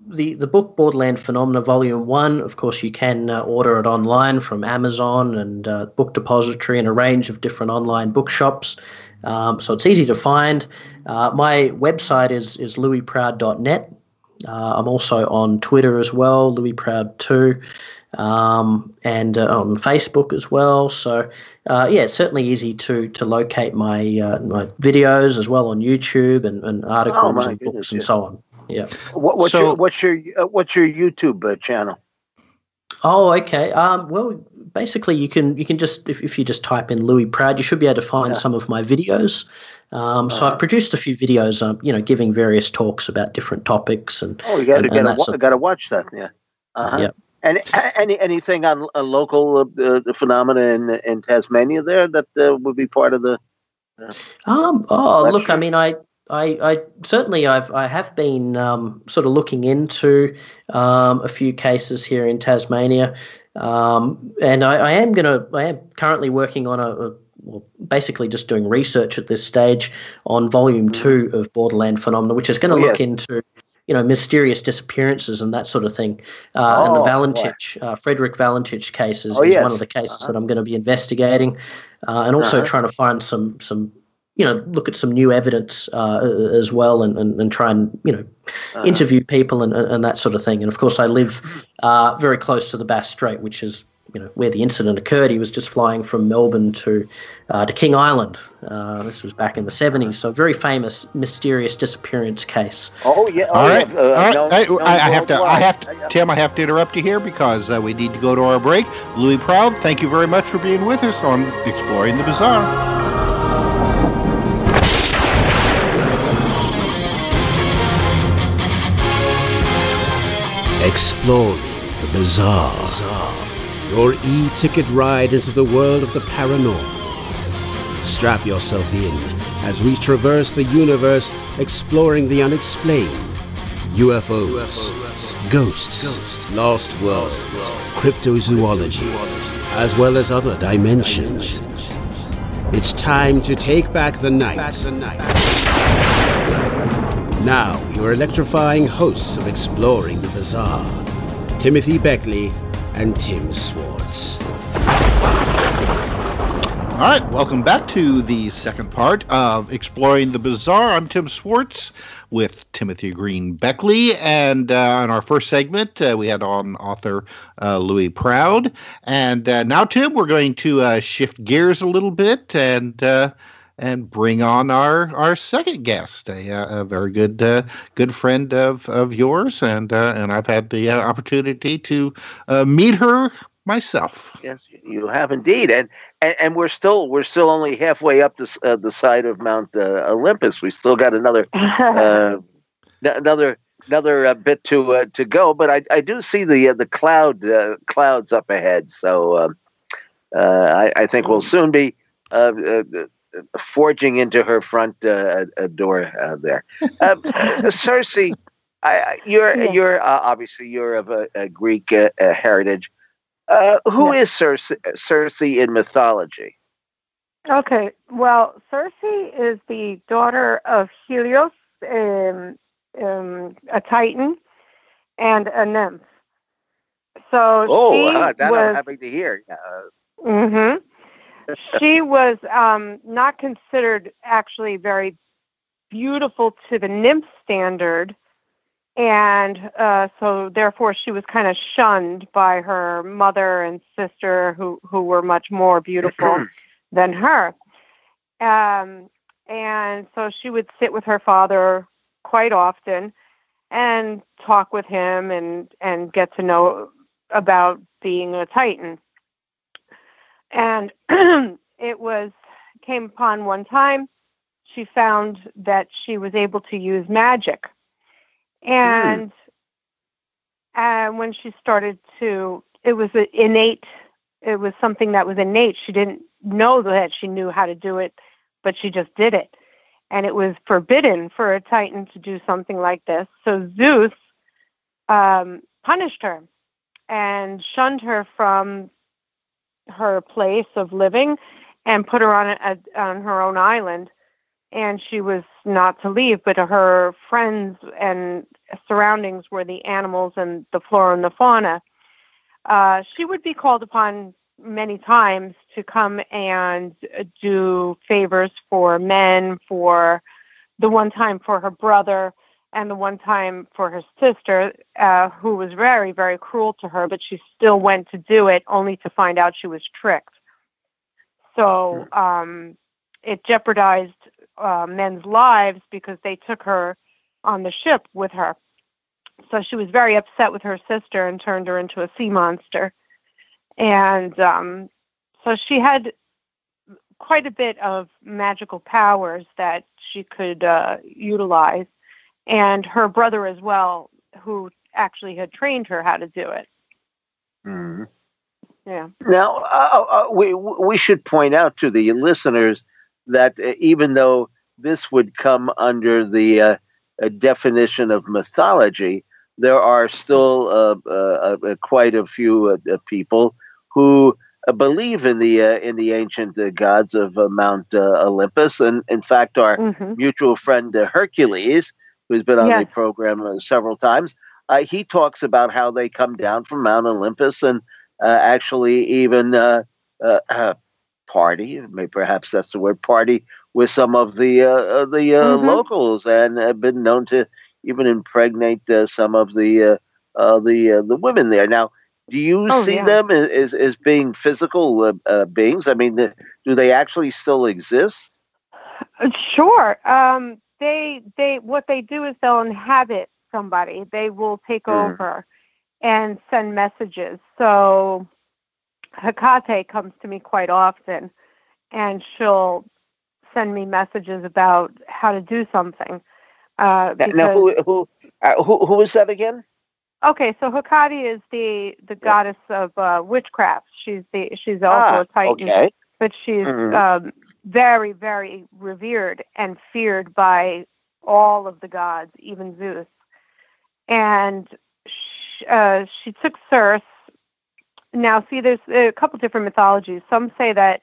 C: The book Borderland Phenomena Volume 1, of course, you can order it online from Amazon and Book Depository and a range of different online bookshops. So it's easy to find. My website is louisproud.net. I'm also on Twitter as well, louisproud2, and on Facebook as well. So, it's certainly easy to locate my videos as well on YouTube and articles and books and so on. Yeah.
E: What's your YouTube channel?
C: Oh, okay. Well, basically, you can just if you just type in Louis Proud, you should be able to find some of my videos. So I've produced a few videos, giving various talks about different topics and.
E: Oh, you got to watch that. Yeah.
C: Yeah.
E: And anything on a local phenomena in Tasmania there that would be part of the.
C: Look, I mean, I certainly I have been sort of looking into a few cases here in Tasmania, and I am currently working on basically just doing research at this stage on Volume 2 of Borderland Phenomena, which is going to look into mysterious disappearances and that sort of thing. And the Valentich, Frederick Valentich case is one of the cases that I'm going to be investigating, and also trying to find some look at some new evidence as well, and try and interview people and that sort of thing. And of course, I live very close to the Bass Strait, which is where the incident occurred. He was just flying from Melbourne to King Island. This was back in the 70s. So, very famous mysterious disappearance case.
E: Oh yeah.
B: All right. Tim, I have to interrupt you here because we need to go to our break. Louis Proud, thank you very much for being with us on Exploring the Bizarre.
A: Exploring the bizarre. Your e-ticket ride into the world of the paranormal. Strap yourself in as we traverse the universe exploring the unexplained. UFOs, ghosts, lost worlds, cryptozoology, as well as other dimensions. It's time to take back the night. Now, your electrifying hosts of Exploring the Bizarre, Timothy Beckley and Tim Swartz.
B: All right, welcome back to the second part of Exploring the Bizarre. I'm Tim Swartz with Timothy Green Beckley, and in our first segment, we had on author Louis Proud. And now, Tim, we're going to shift gears a little bit and bring on our second guest, a very good friend of yours, and I've had the opportunity to meet her myself.
E: Yes, you have indeed, and we're still only halfway up the side of Mount Olympus. We still got another bit to go, but I do see the clouds up ahead, so I think we'll soon be forging into her front door there. Circe, you're obviously you're of a Greek heritage. Who is Circe in mythology?
F: Okay, well, Circe is the daughter of Helios, a Titan, and a nymph. So
E: that I'm happy to hear.
F: She was not considered actually very beautiful to the nymph standard, and so therefore she was kind of shunned by her mother and sister, who were much more beautiful than her. And so she would sit with her father quite often and talk with him and get to know about being a Titan. And came upon one time, she found that she was able to use magic. And when she started it was something that was innate. She didn't know that she knew how to do it, but she just did it. And it was forbidden for a Titan to do something like this. So Zeus punished her and shunned her from her place of living and put her on her own island. And she was not to leave, but her friends and surroundings were the animals and the flora and the fauna. She would be called upon many times to come and do favors for men, for the one time for her brother and the one time for her sister, who was very, very cruel to her, but she still went to do it only to find out she was tricked. So it jeopardized men's lives because they took her on the ship with her. So she was very upset with her sister and turned her into a sea monster. And so she had quite a bit of magical powers that she could utilize. And her brother as well, who actually had trained her how to do it.
E: Mm-hmm.
F: Yeah.
E: Now, we should point out to the listeners that even though this would come under the definition of mythology, there are still quite a few people who believe in the ancient gods of Mount Olympus, and in fact, our mutual friend Hercules, who's been on the program several times, he talks about how they come down from Mount Olympus and actually even party, maybe perhaps that's the word, party with some of the locals, and have been known to even impregnate some of the women there. Now, do you see them as being physical beings? I mean, do they actually still exist?
F: Sure. They what they do is they'll inhabit somebody. They will take over and send messages. So Hecate comes to me quite often, and she'll send me messages about how to do something.
E: Now, who is that again?
F: Okay, so Hecate is the goddess of witchcraft. She's also a Titan, but she's very, very revered and feared by all of the gods, even Zeus. And she took Circe. Now, see, there's a couple different mythologies. Some say that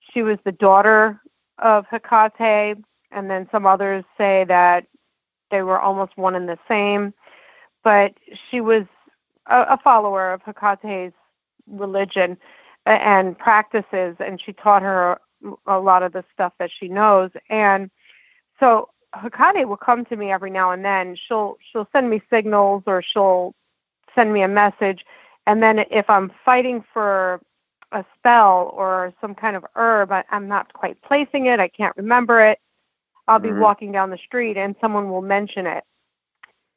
F: she was the daughter of Hecate, and then some others say that they were almost one and the same. But she was a follower of Hecate's religion and practices, and she taught her a lot of the stuff that she knows. And so Hecate will come to me every now and then. She'll send me signals, or she'll send me a message. And then if I'm fighting for a spell or some kind of herb, I'm not quite placing it, I can't remember it, I'll be walking down the street and someone will mention it.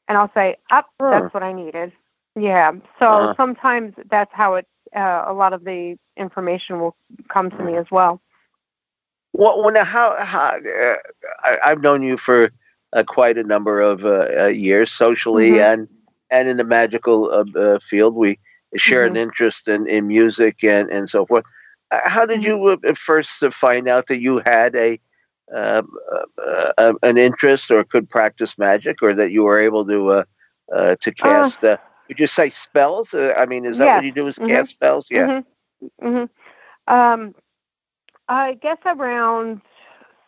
F: And I'll say, that's what I needed. Yeah. So sometimes that's how a lot of the information will come to me as well.
E: Well, now, how I've known you for quite a number of years, socially and in the magical field. We share an interest in music and so forth. How did you first find out that you had an interest or could practice magic, or that you were able to cast? Would you say spells? I mean, is that what you do? Is cast spells? Yeah.
F: I guess around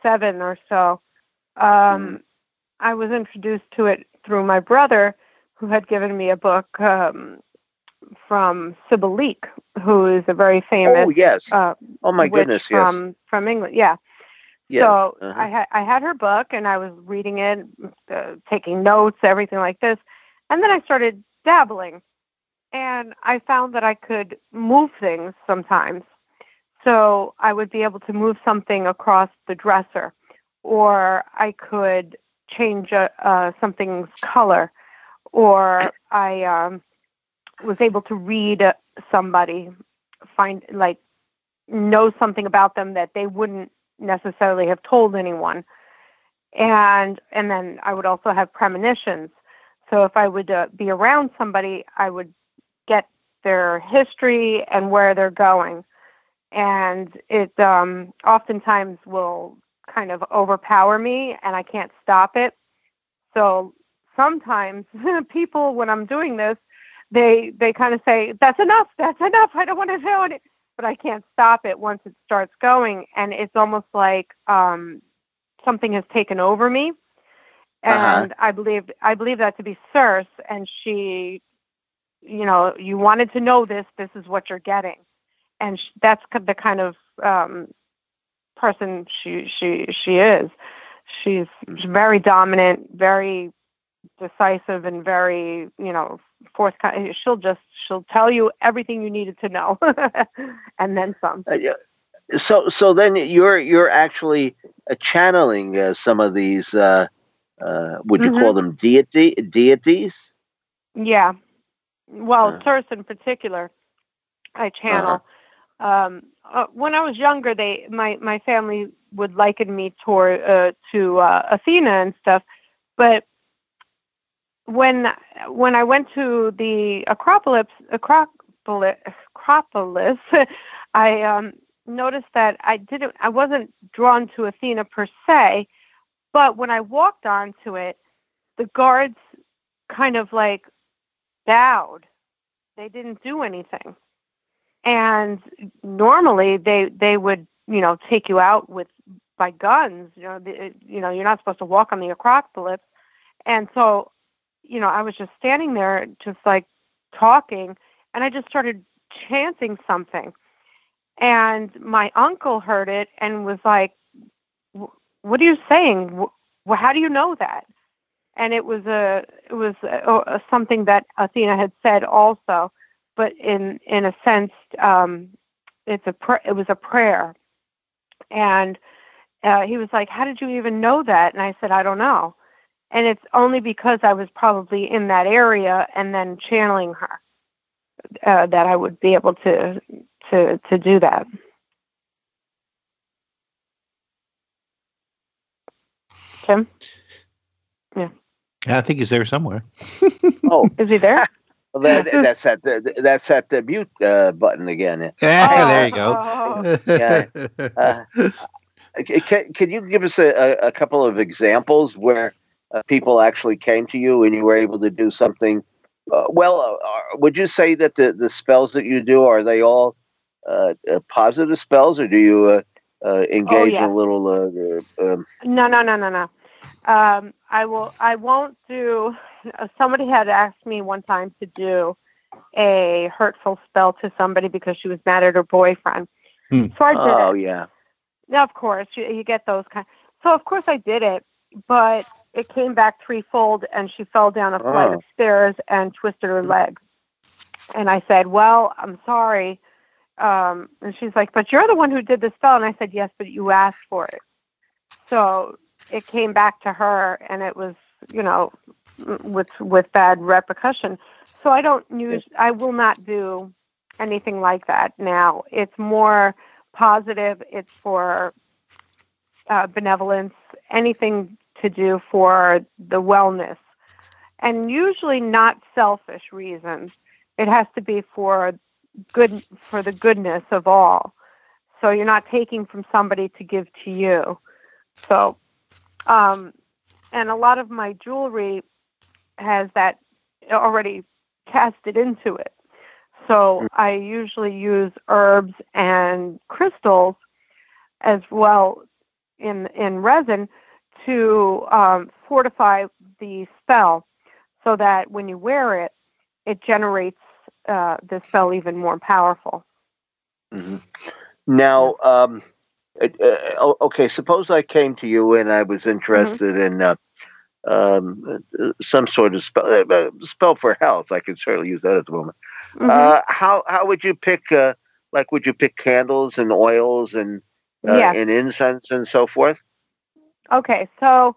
F: 7 or so. I was introduced to it through my brother, who had given me a book from Sybil Leek, who is a very famous.
E: Oh yes. Oh my
F: witch
E: goodness. Yes.
F: From England. Yeah.
E: Yeah.
F: So I had her book, and I was reading it, taking notes, everything like this, and then I started dabbling, and I found that I could move things sometimes. So I would be able to move something across the dresser, or I could change something's color, or I was able to read somebody, know something about them that they wouldn't necessarily have told anyone. And then I would also have premonitions. So if I would be around somebody, I would get their history and where they're going. And it oftentimes will kind of overpower me, and I can't stop it. So sometimes people, when I'm doing this, they kind of say, that's enough, I don't want to know it. But I can't stop it once it starts going. And it's almost like something has taken over me. And I believe that to be Circe. And she, you wanted to know this is what you're getting. And that's the kind of person she is. She's very dominant, very decisive, and very, forthcoming. She'll tell you everything you needed to know, and then some.
E: So then you're actually channeling some of these. Would you call them deities?
F: Yeah. Well, Circe in particular, I channel. When I was younger, my family would liken me to Athena and stuff, but when I went to the Acropolis, I noticed that I wasn't drawn to Athena per se, but when I walked onto it, the guards kind of like bowed. They didn't do anything. And normally they would, take you out by guns. You're not supposed to walk on the Acropolis. And so, I was just standing there, just like talking, and I just started chanting something. And my uncle heard it and was like, "What are you saying? How do you know that?" And it was something that Athena had said also, but in a sense, it was a prayer. And he was like, "How did you even know that?" And I said, "I don't know." And it's only because I was probably in that area and then channeling her that I would be able to do that. Tim? Yeah.
B: I think he's there somewhere.
F: Oh, is he there?
E: Well, that's at the mute button again.
B: There you go.
E: Can you give us a couple of examples where people actually came to you and you were able to do something? Would you say that the spells that you do, are they all positive spells, or do you engage a little?
F: No. I won't do. Somebody had asked me one time to do a hurtful spell to somebody because she was mad at her boyfriend. So I did it.
E: Oh yeah.
F: Now, of course, you get those kind. So of course I did it, but it came back threefold, and she fell down a flight of stairs and twisted her leg. And I said, "Well, I'm sorry." And she's like, "But you're the one who did the spell." And I said, "Yes, but you asked for it." So it came back to her, and it was, with bad repercussion. So I will not do anything like that now. It's more positive. It's for benevolence, anything to do for the wellness, and usually not selfish reasons. It has to be for the goodness of all. So you're not taking from somebody to give to you. So, and a lot of my jewelry has that already casted into it. So I usually use herbs and crystals as well in resin to fortify the spell, so that when you wear it, it generates the spell even more powerful.
E: Mm-hmm. Now, okay, suppose I came to you and I was interested in some sort of spell for health. I could certainly use that at the moment. How would you pick? Would you pick candles and oils and incense and so forth?
F: Okay, so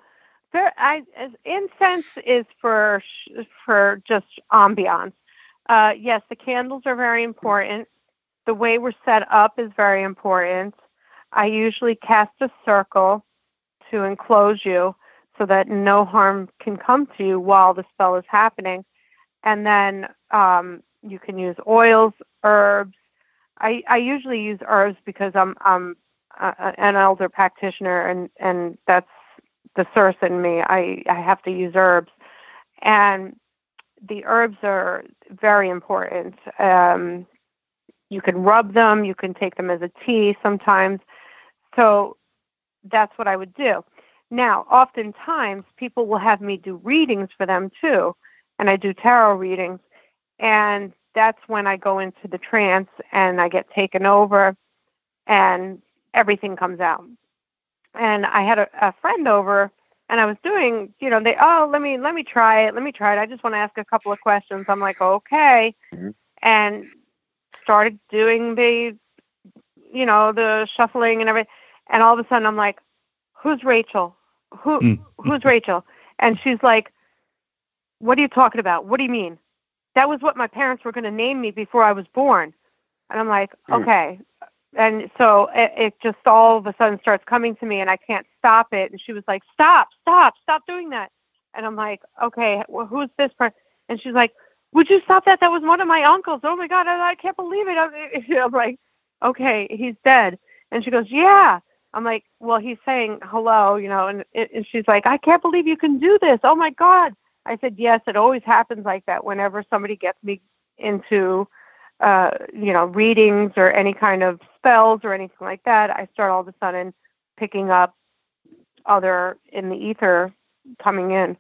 F: incense is for just ambiance. Yes, the candles are very important. The way we're set up is very important. I usually cast a circle to enclose you so that no harm can come to you while the spell is happening. And then you can use oils, herbs. I usually use herbs because I'm an elder practitioner, and that's the source in me. I have to use herbs, and the herbs are very important. You can rub them, you can take them as a tea sometimes. So that's what I would do. Now, oftentimes people will have me do readings for them too, and I do tarot readings, and that's when I go into the trance and I get taken over and everything comes out. And I had a friend over, and I was doing, let me try it. I just want to ask a couple of questions. I'm like, okay. And started doing the shuffling and everything. And all of a sudden I'm like, who's Rachel? Who's Rachel? And she's like, what are you talking about? What do you mean? That was what my parents were going to name me before I was born. And I'm like, okay. And so it just all of a sudden starts coming to me, and I can't stop it. And she was like, stop doing that. And I'm like, okay, well, who's this person? And she's like, would you stop that? That was one of my uncles. Oh my God, I can't believe it. I'm like, okay, he's dead. And she goes, yeah. I'm like, well, he's saying hello, and she's like, I can't believe you can do this. Oh my God. I said, yes, it always happens like that whenever somebody gets me into, readings or any kind of spells or anything like that. I start all of a sudden picking up other in the ether coming in.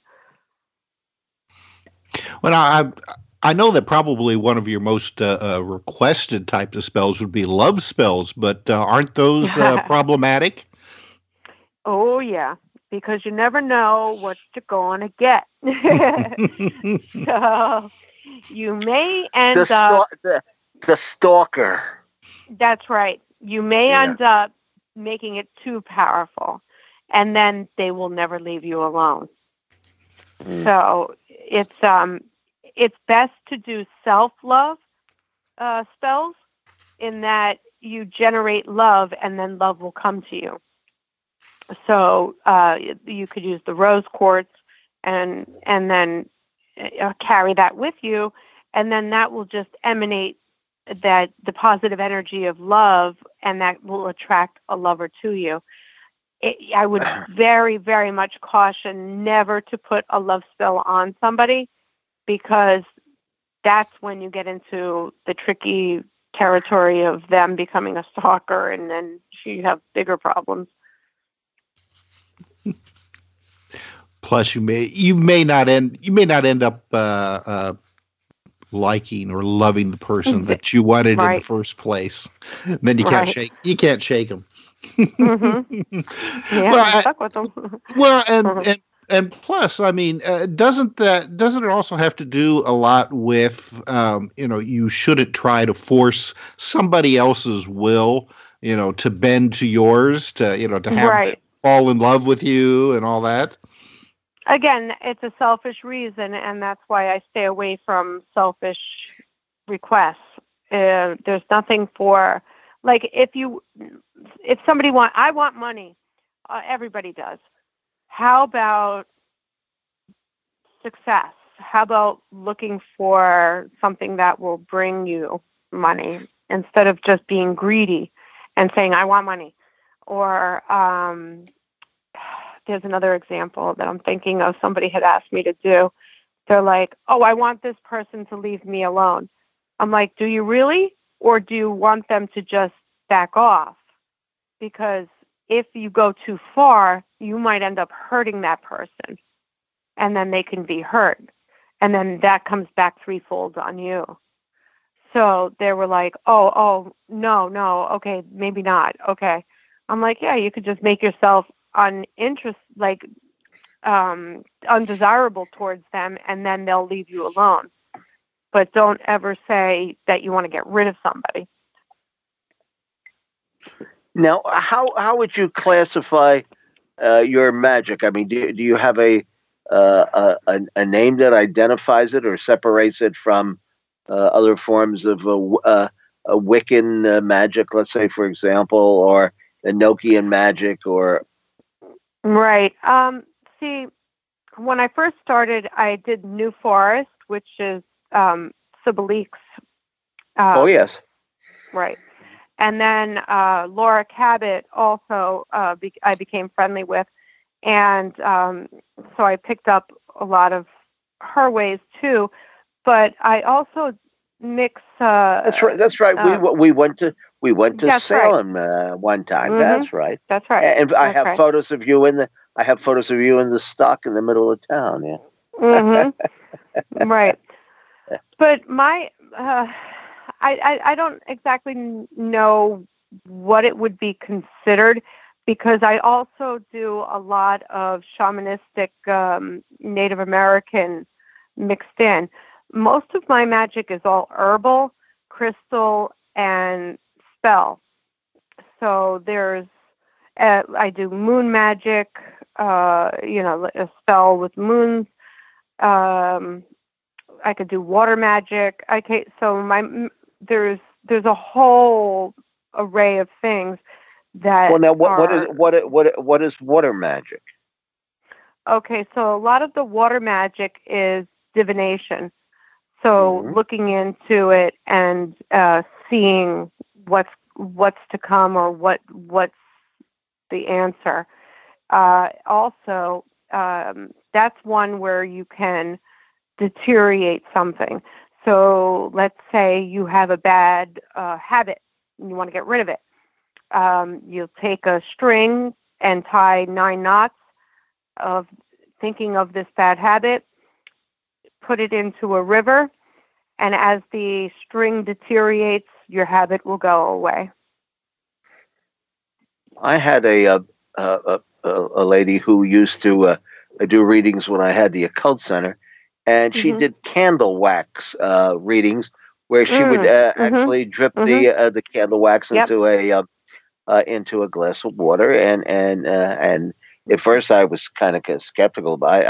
B: Well, I know that probably one of your most requested types of spells would be love spells, but aren't those problematic?
F: Oh, yeah, because you never know what you're going to get. So you may end up...
E: The stalker.
F: That's right. You may end up making it too powerful, and then they will never leave you alone. So it's best to do self-love spells, in that you generate love and then love will come to you. So you could use the rose quartz and then carry that with you, and then that will just emanate the positive energy of love, and that will attract a lover to you. I would very, very much caution never to put a love spell on somebody, because that's when you get into the tricky territory of them becoming a stalker, and then you have bigger problems.
B: Plus, you may not end up liking or loving the person that you wanted in the first place. And then you can't shake them.
F: Yeah, well, stuck with them.
B: Well, and plus, I mean, doesn't it also have to do a lot with you shouldn't try to force somebody else's will, to bend to yours, to have fall in love with you and all that.
F: Again, it's a selfish reason, and that's why I stay away from selfish requests. There's nothing for, like, if somebody I want money, everybody does. How about success? How about looking for something that will bring you money instead of just being greedy and saying, I want money? Or, there's another example that I'm thinking of. Somebody had asked me to do. They're like, oh, I want this person to leave me alone. I'm like, do you really? Or do you want them to just back off? Because if you go too far, you might end up hurting that person, and then they can be hurt. And then that comes back threefold on you. So they were like, oh, no, okay, maybe not. Okay. I'm like, yeah, you could just make yourself undesirable towards them, and then they'll leave you alone. But don't ever say that you want to get rid of somebody.
E: Now, how would you classify your magic? I mean, do you have a name that identifies it or separates it from other forms of a Wiccan magic, let's say, for example, or Enochian magic, or
F: right? See, when I first started, I did New Forest, which is Sibyllique's.
E: Oh yes,
F: right. And then Laura Cabot also I became friendly with, and so I picked up a lot of her ways too. But I also mix.
E: That's right. That's right. We went to Salem one time.
F: Mm-hmm.
E: That's right.
F: That's right.
E: And I have photos of you in the stock in the middle of town. Yeah.
F: Mm-hmm. Right. But my I don't exactly know what it would be considered, because I also do a lot of shamanistic Native American mixed in. Most of my magic is all herbal, crystal, and spell. So there's I do moon magic, a spell with moons. I could do water magic. So there's a whole array of things that.
E: Well, now what is water magic?
F: Okay, so a lot of the water magic is divination. So looking into it and seeing what's to come, or what's the answer. Also, that's one where you can deteriorate something. So let's say you have a bad habit and you want to get rid of it. You'll take a string and tie 9 knots of thinking of this bad habit, put it into a river, and as the string deteriorates, your habit will go away.
E: I had a lady who used to do readings when I had the Occult Center, and she did candle wax readings, where she would actually drip the candle wax into a glass of water, and at first I was kind of skeptical, but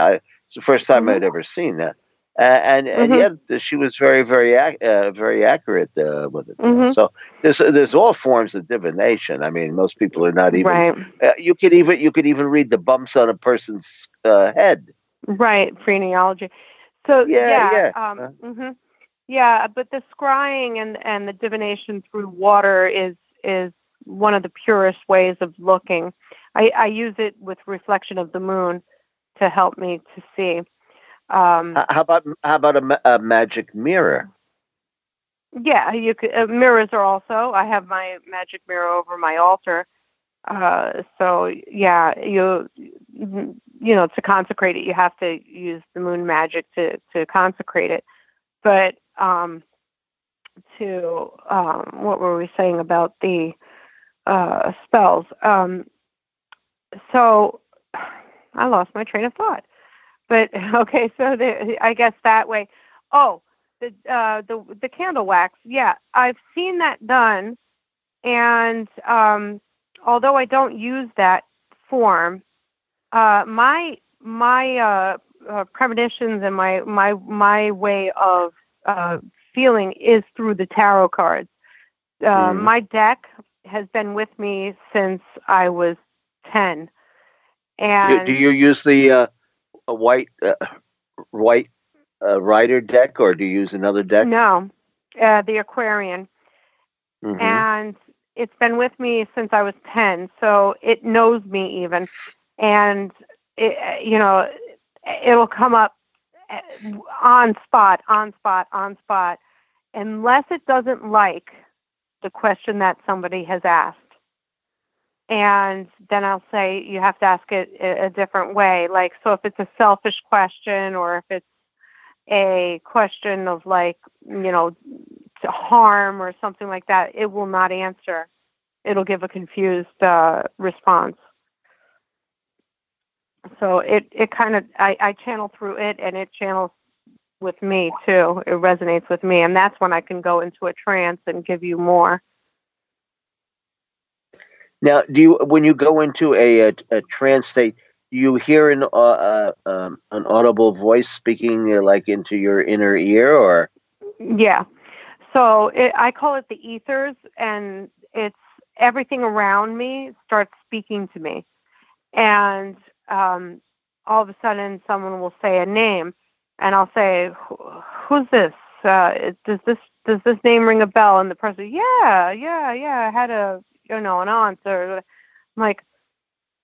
E: it's the first time I'd ever seen that. And yet she was very, very accurate with it. So there's all forms of divination. I mean, most people are not even.
F: Right.
E: You could even read the bumps on a person's head.
F: Right, phrenology. So
E: yeah.
F: But the scrying and the divination through water is one of the purest ways of looking. I use it with reflection of the moon to help me to see.
E: How about a magic mirror?
F: Yeah, you could. Mirrors are also. I have my magic mirror over my altar. So yeah, you to consecrate it, you have to use the moon magic to consecrate it. But what were we saying about the spells? So I lost my train of thought. But okay, so I guess that way. Oh, the candle wax. Yeah, I've seen that done, and although I don't use that form, my premonitions and my way of feeling is through the tarot cards. My deck has been with me since I was 10. And
E: do you use the a white rider deck, or do you use another deck?
F: No, the Aquarian. And it's been with me since I was 10, so it knows me even. And it'll come up on spot, unless it doesn't like the question that somebody has asked. And then I'll say, you have to ask it a different way. Like, so if it's a selfish question, or if it's a question of harm or something like that, it will not answer. It'll give a confused response. So it kind of, I channel through it, and it channels with me too. It resonates with me, and that's when I can go into a trance and give you more.
E: Now, when you go into a trance state, do you hear an audible voice speaking like into your inner ear, or?
F: Yeah. So I call it the ethers, and it's everything around me starts speaking to me, and all of a sudden someone will say a name, and I'll say, "Who's this? Does this name ring a bell?" And the person, yeah, I had an aunt, or I'm like,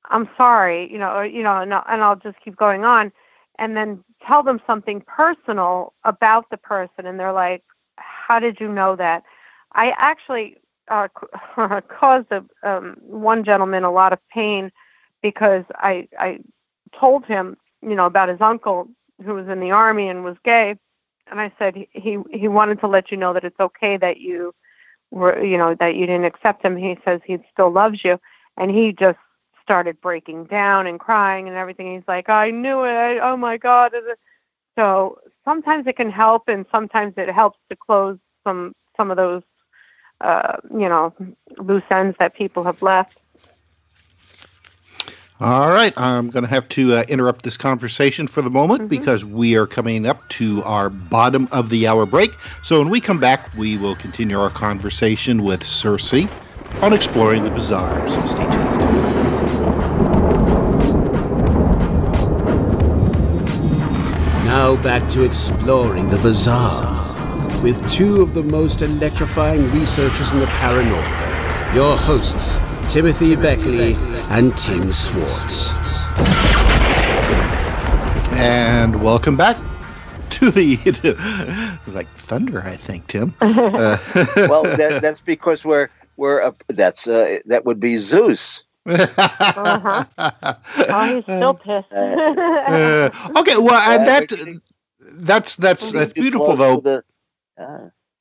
F: "I'm sorry," and I'll just keep going on, and then tell them something personal about the person, and they're like, "How did you know that?" I actually caused one gentleman a lot of pain because I told him, about his uncle who was in the army and was gay, and I said he wanted to let you know that it's okay that you were, that you didn't accept him. He says he still loves you, and he just started breaking down and crying and everything. He's like, "I knew it. Oh my God." So sometimes it can help, and sometimes it helps to close some of those, loose ends that people have left.
B: All right, I'm going to have to interrupt this conversation for the moment because we are coming up to our bottom of the hour break. So when we come back, we will continue our conversation with Circe on Exploring the Bizarre. So stay tuned.
A: Now back to Exploring the Bizarre with two of the most electrifying researchers in the paranormal, your hosts, Timothy Beckley and Tim Swartz.
B: And welcome back to the... It's like thunder, I think, Tim.
E: Well, that's because that would be Zeus.
F: Oh, he's still pissed.
B: Okay, well, and that's beautiful, though.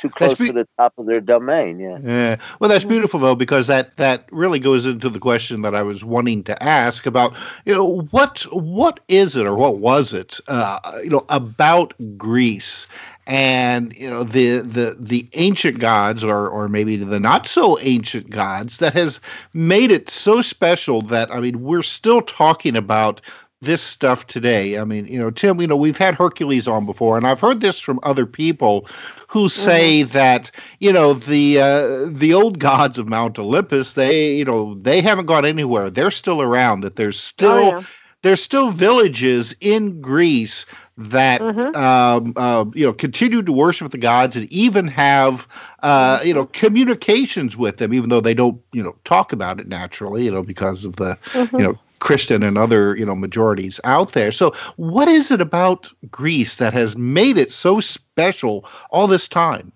E: Too close to the top of their domain, yeah.
B: Well, that's beautiful, though, because that really goes into the question that I was wanting to ask about, what is it, or what was it, about Greece and, the ancient gods, or maybe the not so ancient gods, that has made it so special that, we're still talking about this stuff today. Tim, we've had Hercules on before, and I've heard this from other people who say that, the old gods of Mount Olympus, they haven't gone anywhere. They're still around, that there's still villages in Greece that, continue to worship the gods and even have, communications with them, even though they don't, talk about it naturally, because of the, Christian and other, majorities out there. So what is it about Greece that has made it so special all this time?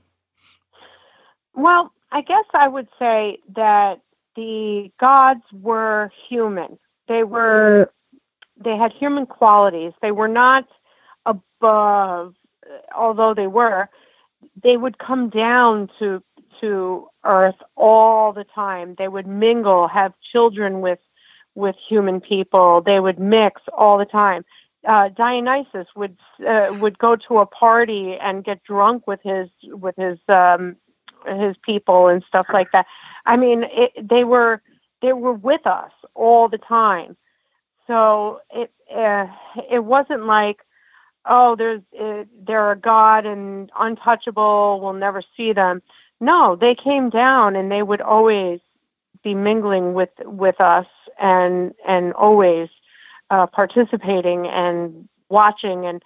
F: Well, I guess I would say that the gods were human. They had human qualities. They were not above, although they would come down to earth all the time. They would mingle, have children with human people. They would mix all the time. Dionysus would go to a party and get drunk with his people and stuff like that. They were with us all the time. So it wasn't like, oh, they're a god and untouchable, we'll never see them. No, they came down, and they would always be mingling with us and always participating and watching and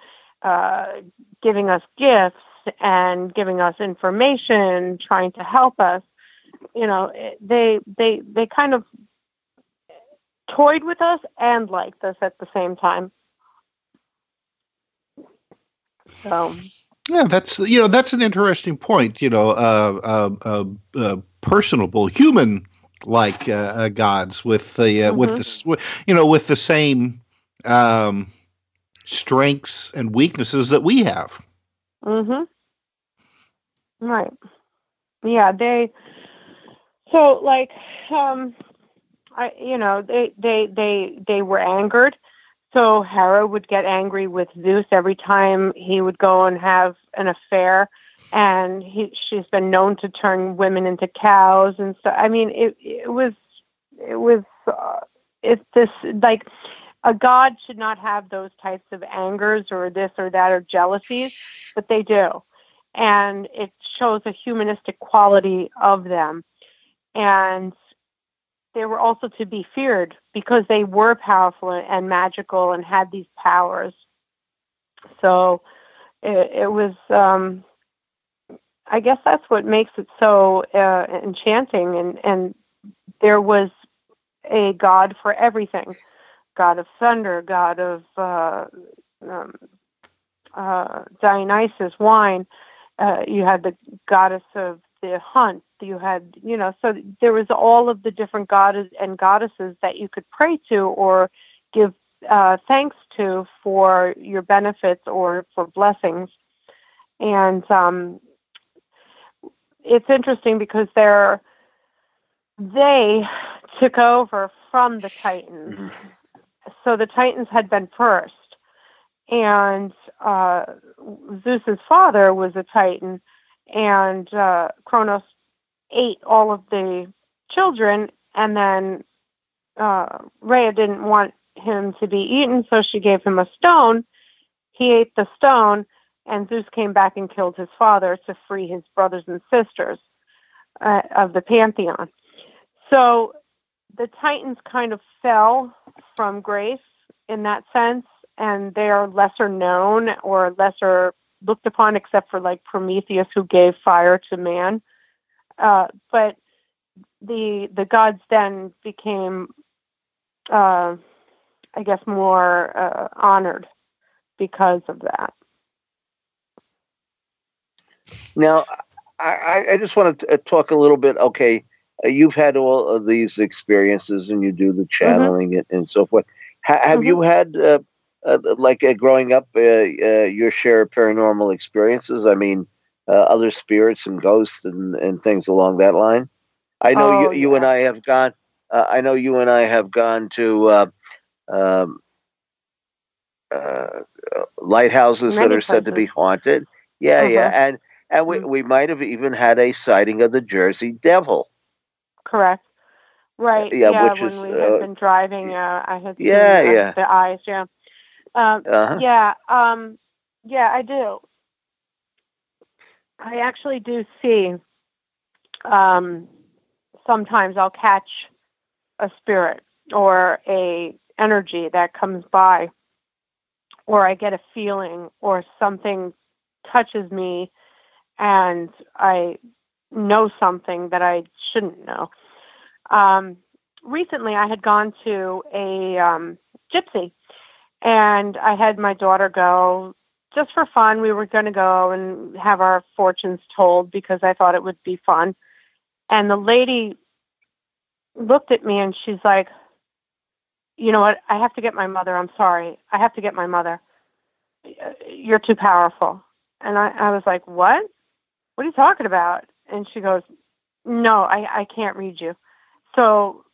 F: giving us gifts and giving us information, trying to help us. They kind of toyed with us and liked us at the same time. So
B: yeah, that's an interesting point. Personable, human like gods with the with the same strengths and weaknesses that we have.
F: Right. Yeah, they. So like, they were angered. So Hera would get angry with Zeus every time he would go and have an affair, and she's been known to turn women into cows and stuff. I mean, it's this like a god should not have those types of angers or this or that or jealousies, but they do, and it shows a humanistic quality of them, and they were also to be feared because they were powerful and magical and had these powers. So it was, I guess that's what makes it so enchanting. And there was a god for everything. God of thunder, god of Dionysus, wine. You had the goddess of the hunt. You had, so there was all of the different gods and goddesses that you could pray to or give thanks to for your benefits or for blessings. And it's interesting because they took over from the Titans. So the Titans had been first. And Zeus's father was a Titan, and Kronos ate all of the children, and then Rhea didn't want him to be eaten, so she gave him a stone. He ate the stone, and Zeus came back and killed his father to free his brothers and sisters of the pantheon. So the Titans kind of fell from grace in that sense, and they are lesser known or lesser looked upon, except for like Prometheus, who gave fire to man. But the gods then became, I guess, more honored because of that.
E: Now, I just want to talk a little bit. Okay, you've had all of these experiences, and you do the channeling and so forth. Have you had, growing up, your share of paranormal experiences? I mean, other spirits and ghosts and things along that line. I know you and I have gone. I know you and I have gone to lighthouses that are said to be haunted. Yeah, and we might have even had a sighting of the Jersey Devil.
F: Correct. Right.
E: Yeah, which
F: when
E: is,
F: we had been driving, I had seen the eyes. Yeah. Yeah. Yeah, I do. I actually do see. Sometimes I'll catch a spirit or a energy that comes by, or I get a feeling, or something touches me, and I know something that I shouldn't know. Recently, I had gone to a gypsy, and I had my daughter go just for fun. We were going to go and have our fortunes told because I thought it would be fun. And the lady looked at me and she's like, you know what? I have to get my mother. I'm sorry. I have to get my mother. You're too powerful. And I was like, what? What are you talking about? And she goes, no, I can't read you. So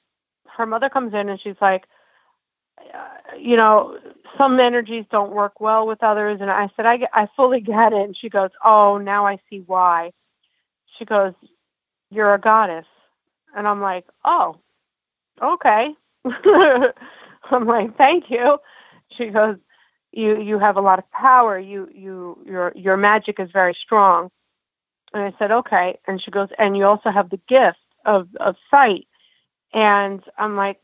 F: her mother comes in and she's like, some energies don't work well with others. And I said, I fully get it. And she goes, oh, now I see why. She goes, you're a goddess. And I'm like, oh, okay. I'm like, thank you. She goes, you have a lot of power. Your magic is very strong. And I said, okay. And she goes, and you also have the gift of sight. And I'm like,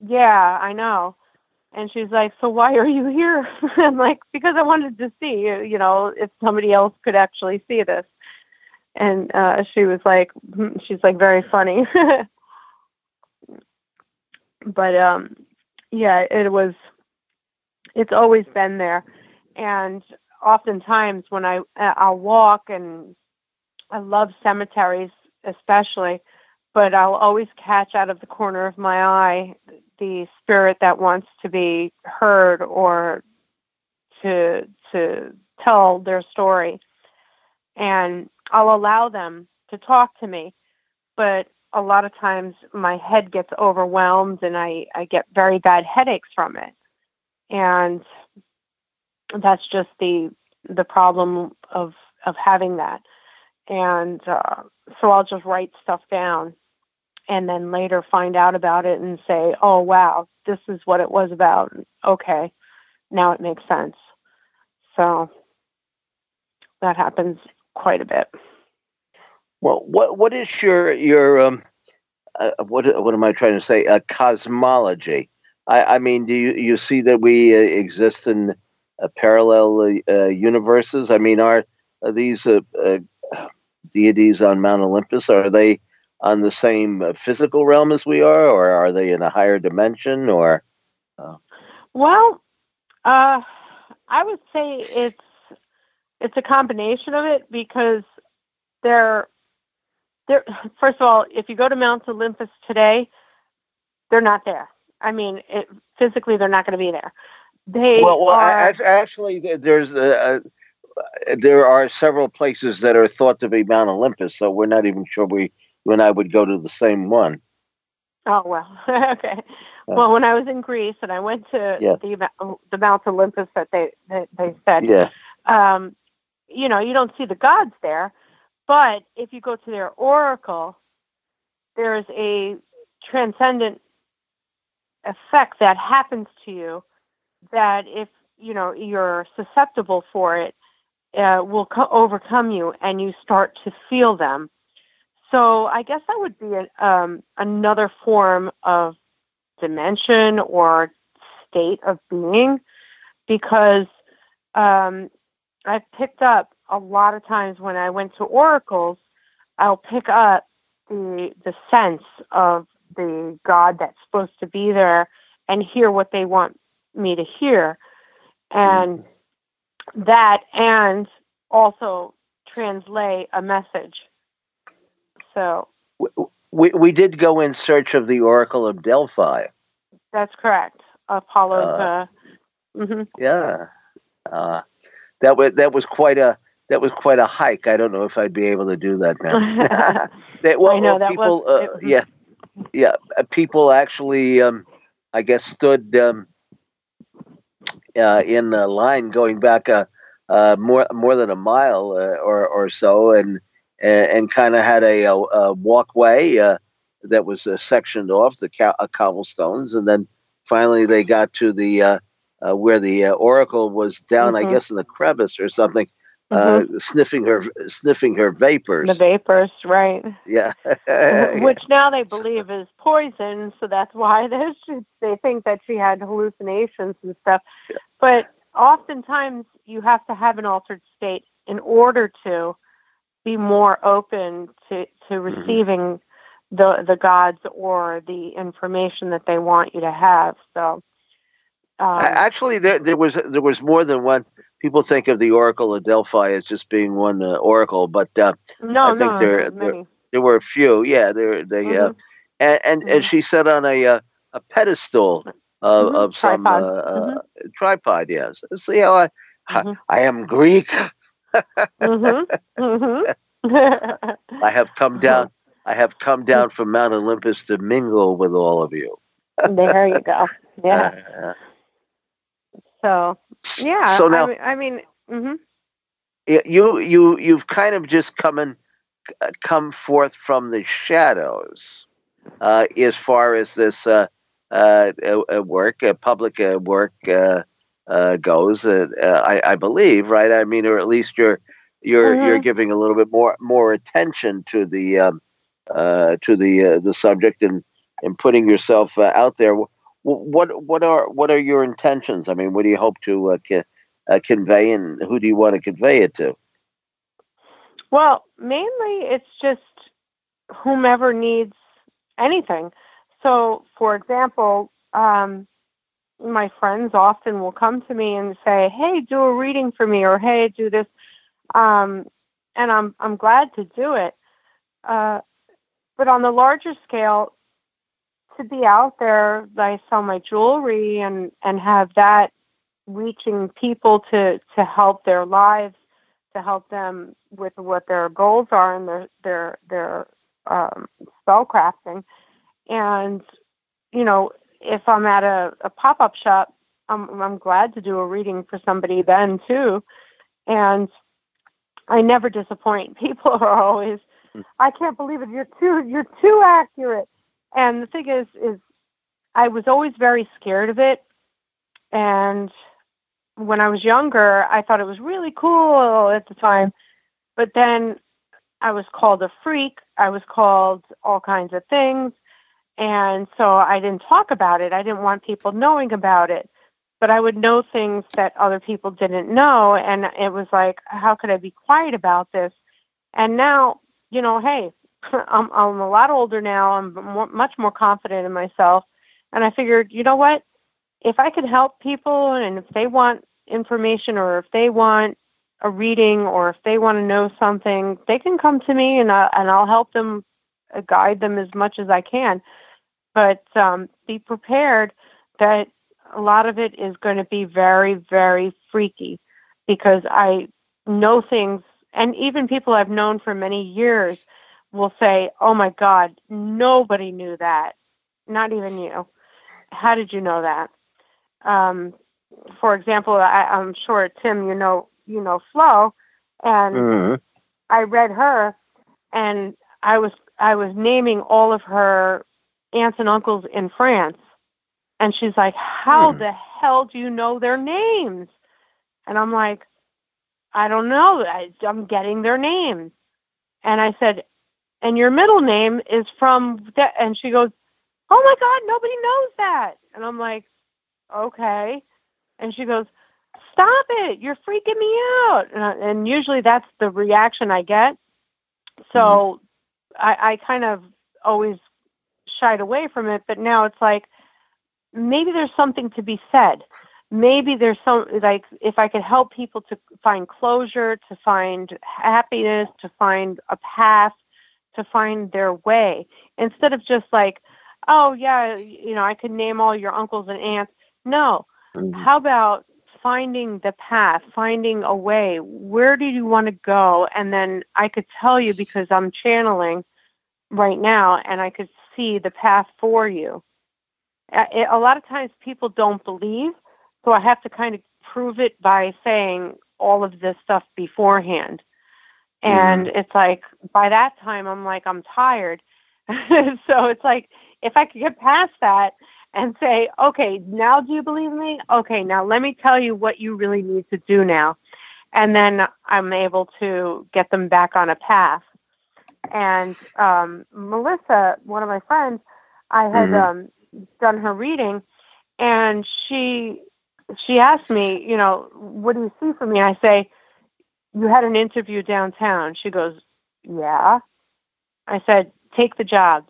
F: yeah, I know. And she's like, so why are you here? I'm like, because I wanted to see, if somebody else could actually see this. And she was like, she's like very funny. But yeah, it's always been there. And oftentimes when I'll walk, and I love cemeteries especially, but I'll always catch out of the corner of my eye the spirit that wants to be heard or to tell their story. And I'll allow them to talk to me, but a lot of times my head gets overwhelmed and I get very bad headaches from it. And that's just the problem of having that. And so I'll just write stuff down and then later find out about it and say, oh, wow, this is what it was about. Okay, now it makes sense. So that happens quite a bit.
E: Well, what is your what am I trying to say? Cosmology. I mean, do you see that we exist in parallel universes? I mean, are these deities on Mount Olympus, are they on the same physical realm as we are, or are they in a higher dimension? Or
F: well, I would say it's a combination of it, because they're first of all, if you go to Mount Olympus today, they're not there. I mean, physically, they're not going to be there.
E: Actually, there are several places that are thought to be Mount Olympus, so we're not even sure you and I would go to the same one.
F: Oh, well, okay. Well, when I was in Greece and I went to the Mount Olympus that they said, you know, you don't see the gods there, but if you go to their oracle, there's a transcendent effect that happens to you that, if you know you're susceptible for it, will overcome you, and you start to feel them. So I guess that would be another form of dimension or state of being, because I've picked up a lot of times when I went to oracles, I'll pick up the sense of the God that's supposed to be there and hear what they want me to hear. And that, and also translate a message. So
E: we did go in search of the Oracle of Delphi.
F: That's correct. Apollo's.
E: Yeah, that was quite a hike. I don't know if I'd be able to do that now.
F: I know that
E: people,
F: was.
E: People actually, I guess, stood in a line going back more than a mile or so, and kind of had a walkway that was sectioned off the cobblestones, and then finally they got to the where the oracle was down, I guess, in the crevice or something, sniffing her vapors.
F: The vapors, right?
E: Yeah.
F: Which now they believe is poison, so that's why they think that she had hallucinations and stuff. Yeah. But oftentimes you have to have an altered state in order to be more open to receiving the gods or the information that they want you to have. So
E: actually, there was more than one. People think of the Oracle of Delphi as just being one oracle, but I think there were a few. Yeah, and she sat on a pedestal of some tripod. Yes. See how I am Greek. I have come down. I have come down from Mount Olympus to mingle with all of you.
F: There you go. Yeah. So yeah.
E: So now, you've kind of just come forth from the shadows, as far as this public work goes. I believe, right? I mean, or at least you're giving a little bit more attention to the subject and putting yourself out there. What are your intentions? I mean, what do you hope to convey, and who do you want to convey it to?
F: Well, mainly it's just whomever needs anything. So, for example, my friends often will come to me and say, "Hey, do a reading for me," or "Hey, do this," and I'm glad to do it. But on the larger scale, to be out there, I sell my jewelry and have that reaching people to help their lives to help them with what their goals are and their spell crafting. And, you know, if I'm at a pop-up shop, I'm glad to do a reading for somebody then too. And I never disappoint. People are always, I can't believe it. You're too accurate. And the thing is I was always very scared of it. And when I was younger, I thought it was really cool at the time. But then I was called a freak. I was called all kinds of things. And so I didn't talk about it. I didn't want people knowing about it. But I would know things that other people didn't know. And it was like, how could I be quiet about this? And now, you know, hey, I'm a lot older now. I'm much more confident in myself. And I figured, you know what? If I could help people, and if they want information, or if they want a reading, or if they want to know something, they can come to me, and I'll help them, guide them as much as I can. But be prepared that a lot of it is going to be very, very freaky, because I know things, and even people I've known for many years will say, "Oh my God, nobody knew that, not even you. How did you know that?" For example, I'm sure, Tim, you know Flo, and I read her, and I was naming all of her aunts and uncles in France, and she's like, "How the hell do you know their names?" And I'm like, "I don't know. I'm getting their names." And I said, "And your middle name is from that?" And she goes, "Oh my God, nobody knows that." And I'm like, "Okay." And she goes, "Stop it. You're freaking me out." And usually that's the reaction I get. So I kind of always shied away from it. But now it's like, maybe there's something to be said. Maybe there's some, like, if I could help people to find closure, to find happiness, to find a path, to find their way, instead of just like, "Oh yeah, you know, I could name all your uncles and aunts." No. How about finding the path, finding a way? Where do you want to go? And then I could tell you, because I'm channeling right now, and I could see the path for you. A lot of times people don't believe, so I have to kind of prove it by saying all of this stuff beforehand. And it's like, by that time, I'm like, I'm tired. So it's like, if I could get past that and say, "Okay, now do you believe me? Okay, now let me tell you what you really need to do now." And then I'm able to get them back on a path. And Melissa, one of my friends, I had done her reading, and she asked me, you know, "What do you see for me?" I say, "You had an interview downtown." She goes, "Yeah." I said, "Take the job.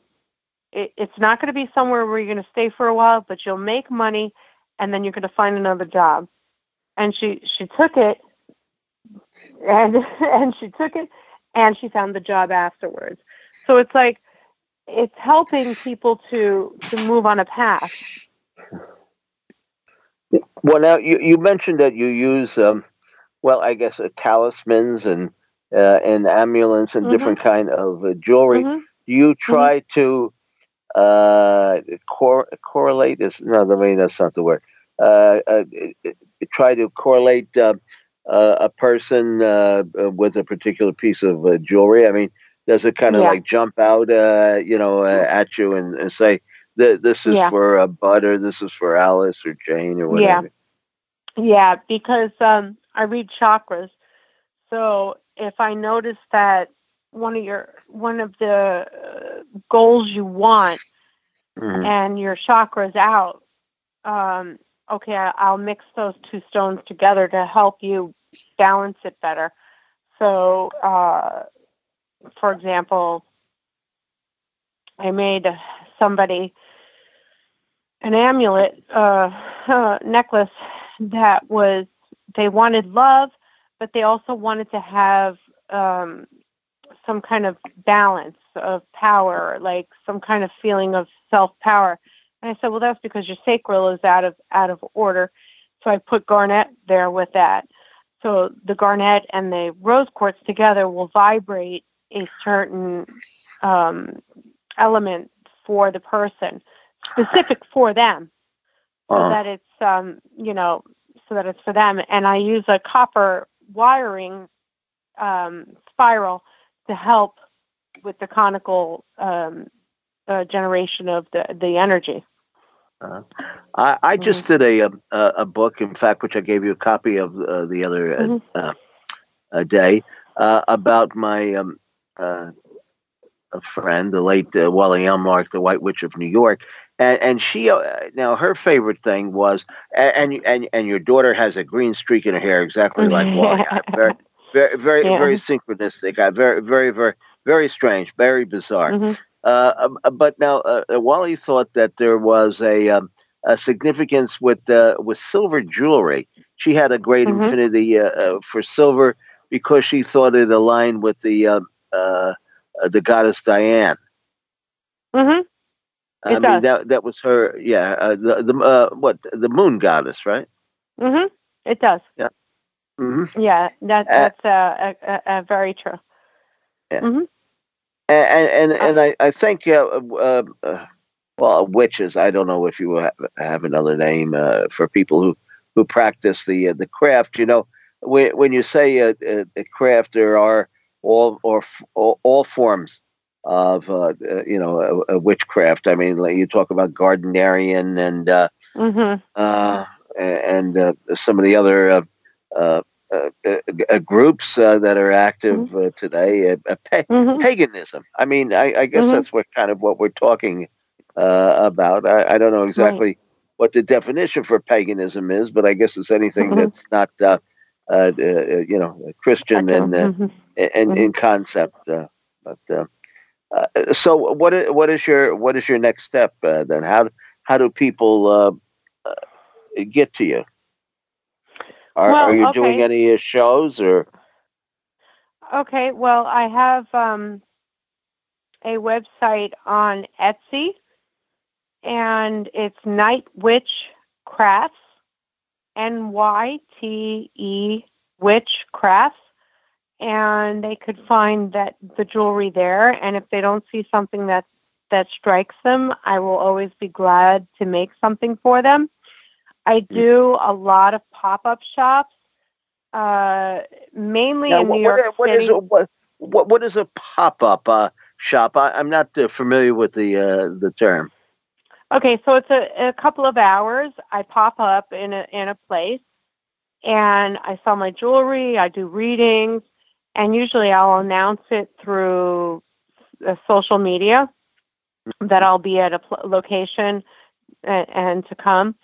F: It's not going to be somewhere where you're going to stay for a while, but you'll make money, and then you're going to find another job." And she took it, and she took it, and she found the job afterwards. So it's like, it's helping people to move on a path.
E: Well, now you mentioned that you use, I guess, talismans and amulets and different kind of jewelry. Do you try to correlate? That's not the word. Try to correlate a person with a particular piece of jewelry. I mean, does it kind of like jump out, at you and say, "This is for Bud, or this is for Alice or Jane or whatever"?
F: Yeah, because I read chakras. So if I notice that one of the goals you want, and your chakra's out, okay, I'll mix those two stones together to help you balance it better. So, for example, I made somebody an amulet, necklace that was, they wanted love, but they also wanted to have some kind of balance of power, like some kind of feeling of self-power. And I said, "Well, that's because your sacral is out of order." So I put garnet there with that. So the garnet and the rose quartz together will vibrate a certain element for the person, specific for them, so that it's so that it's for them. And I use a copper wiring spiral to help with the conical generation of the energy.
E: I just did a book, in fact, which I gave you a copy of the other day, about my a friend, the late Wally Elmark, the White Witch of New York, and she now her favorite thing was, and your daughter has a green streak in her hair, exactly like Wally. Very synchronistic. Very strange, very bizarre. But now Wally thought that there was a significance with silver jewelry. She had a great affinity for silver because she thought it aligned with the goddess Diane. I mean that was her. Yeah, the moon goddess, right?
F: It does.
E: Yeah.
F: Yeah, that's very true.
E: Yeah. And I think witches. I don't know if you have another name for people who practice the craft. You know, when you say a craft, there are all forms of a witchcraft. I mean, like you talk about Gardnerian and some of the other groups that are active today. Paganism. I mean, I guess that's what we're talking about. I don't know exactly what the definition for paganism is, but I guess it's anything that's not Christian in concept. So what is your next step then? How do people get to you? Are you doing any shows or?
F: Okay, well, I have a website on Etsy, and it's Night Witch Crafts, NYTE Witch Crafts, and they could find the jewelry there. And if they don't see something that strikes them, I will always be glad to make something for them. I do a lot of pop-up shops, mainly in New York City.
E: What is a pop-up shop? I'm not familiar with the term.
F: Okay, so it's a couple of hours. I pop up in a place, and I sell my jewelry. I do readings, and usually I'll announce it through social media that I'll be at a location and to come.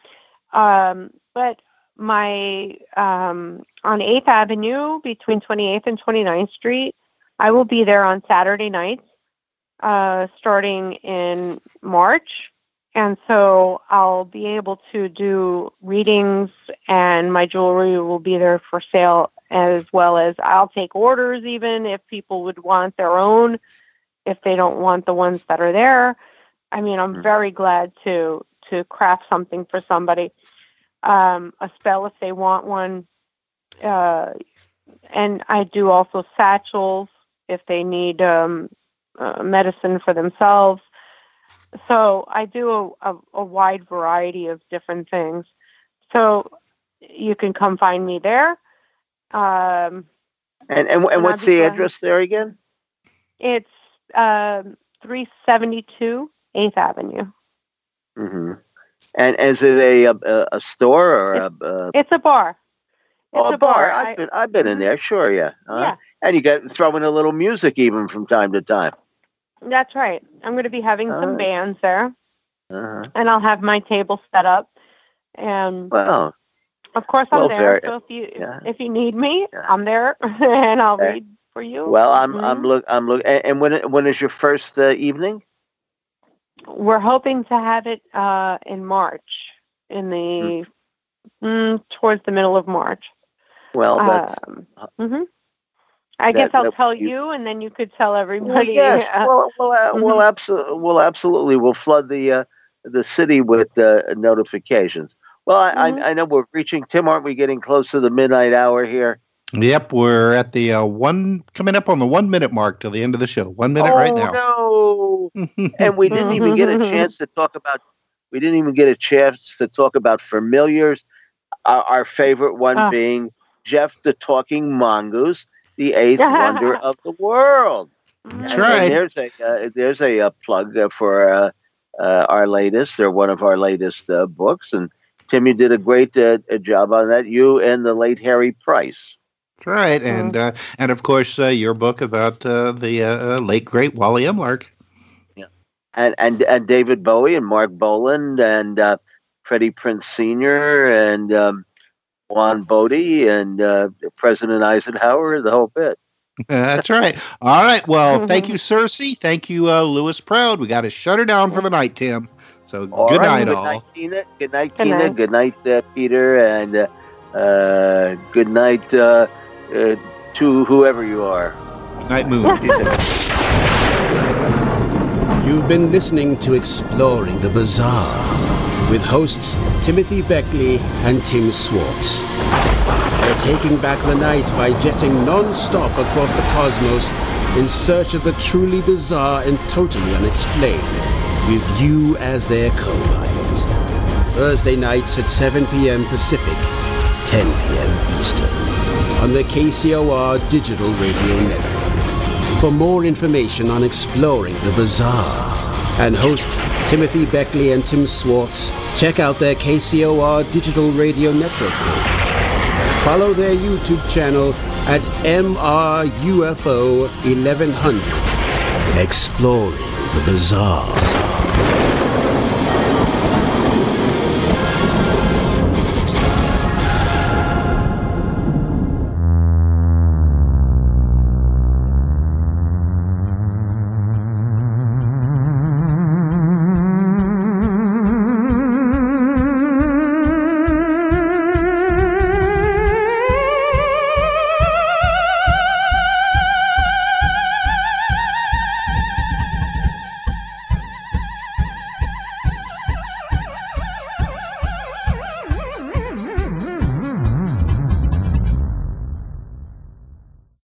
F: But my on 8th Avenue between 28th and 29th Street, I will be there on Saturday nights, starting in March. And so I'll be able to do readings, and my jewelry will be there for sale, as well as I'll take orders even if people would want their own, if they don't want the ones that are there. I mean, I'm very glad to craft something for somebody, a spell if they want one. And I do also satchels if they need medicine for themselves. So I do a wide variety of different things. So you can come find me there.
E: And what's the address there again?
F: It's 372 8th Avenue.
E: Mm-hmm. And is it a store or
F: it's a bar.
E: It's a bar. I've been in there. Sure, yeah.
F: Yeah.
E: And you get throw in a little music even from time to time.
F: That's right. I'm going to be having some bands there, and I'll have my table set up. And of course, I'm there. So if you need me, I'm there, and I'll read for you.
E: Well, I'm looking. And when is your first evening?
F: We're hoping to have it in March, in the towards the middle of March.
E: Well, that's.
F: I guess I'll tell you, and then you could tell everybody.
E: Well, yes. We'll absolutely. We'll flood the city with notifications. Well, I know we're reaching. Tim, aren't we getting close to the midnight hour here?
B: Yep, we're at the coming up on the 1 minute mark till the end of the show. 1 minute right now.
E: Oh no! And we didn't even get a chance to talk about. We didn't even get a chance to talk about familiars. Our favorite one being Jeff the Talking Mongoose, the eighth wonder of the world.
B: That's right.
E: And there's a plug for our latest, or one of our latest books. And Tim, you did a great job on that. You and the late Harry Price.
B: That's right, and of course your book about the late great Wally Emlark.
E: Yeah, and David Bowie and Mark Boland and Freddie Prinze Sr. and Juan Bodie and President Eisenhower, the whole bit.
B: That's right. All right. Well, thank you, Cersei. Thank you, Lewis Proud. We got to shut her down for the night, Tim. So good night, all.
E: Good night, Tina. Good night, Tina. Good night, Peter. And good night to whoever you are.
B: Good night, Moon.
A: You've been listening to Exploring the Bizarre with hosts Timothy Beckley and Tim Swartz. They're taking back the night by jetting non-stop across the cosmos in search of the truly bizarre and totally unexplained, with you as their co-pilot. Thursday nights at 7 p.m. Pacific, 10 p.m. Eastern, on the KCOR Digital Radio Network. For more information on Exploring the Bizarre and hosts Timothy Beckley and Tim Swartz, check out their KCOR Digital Radio Network page. Follow their YouTube channel at MRUFO 1100. Exploring the Bizarre.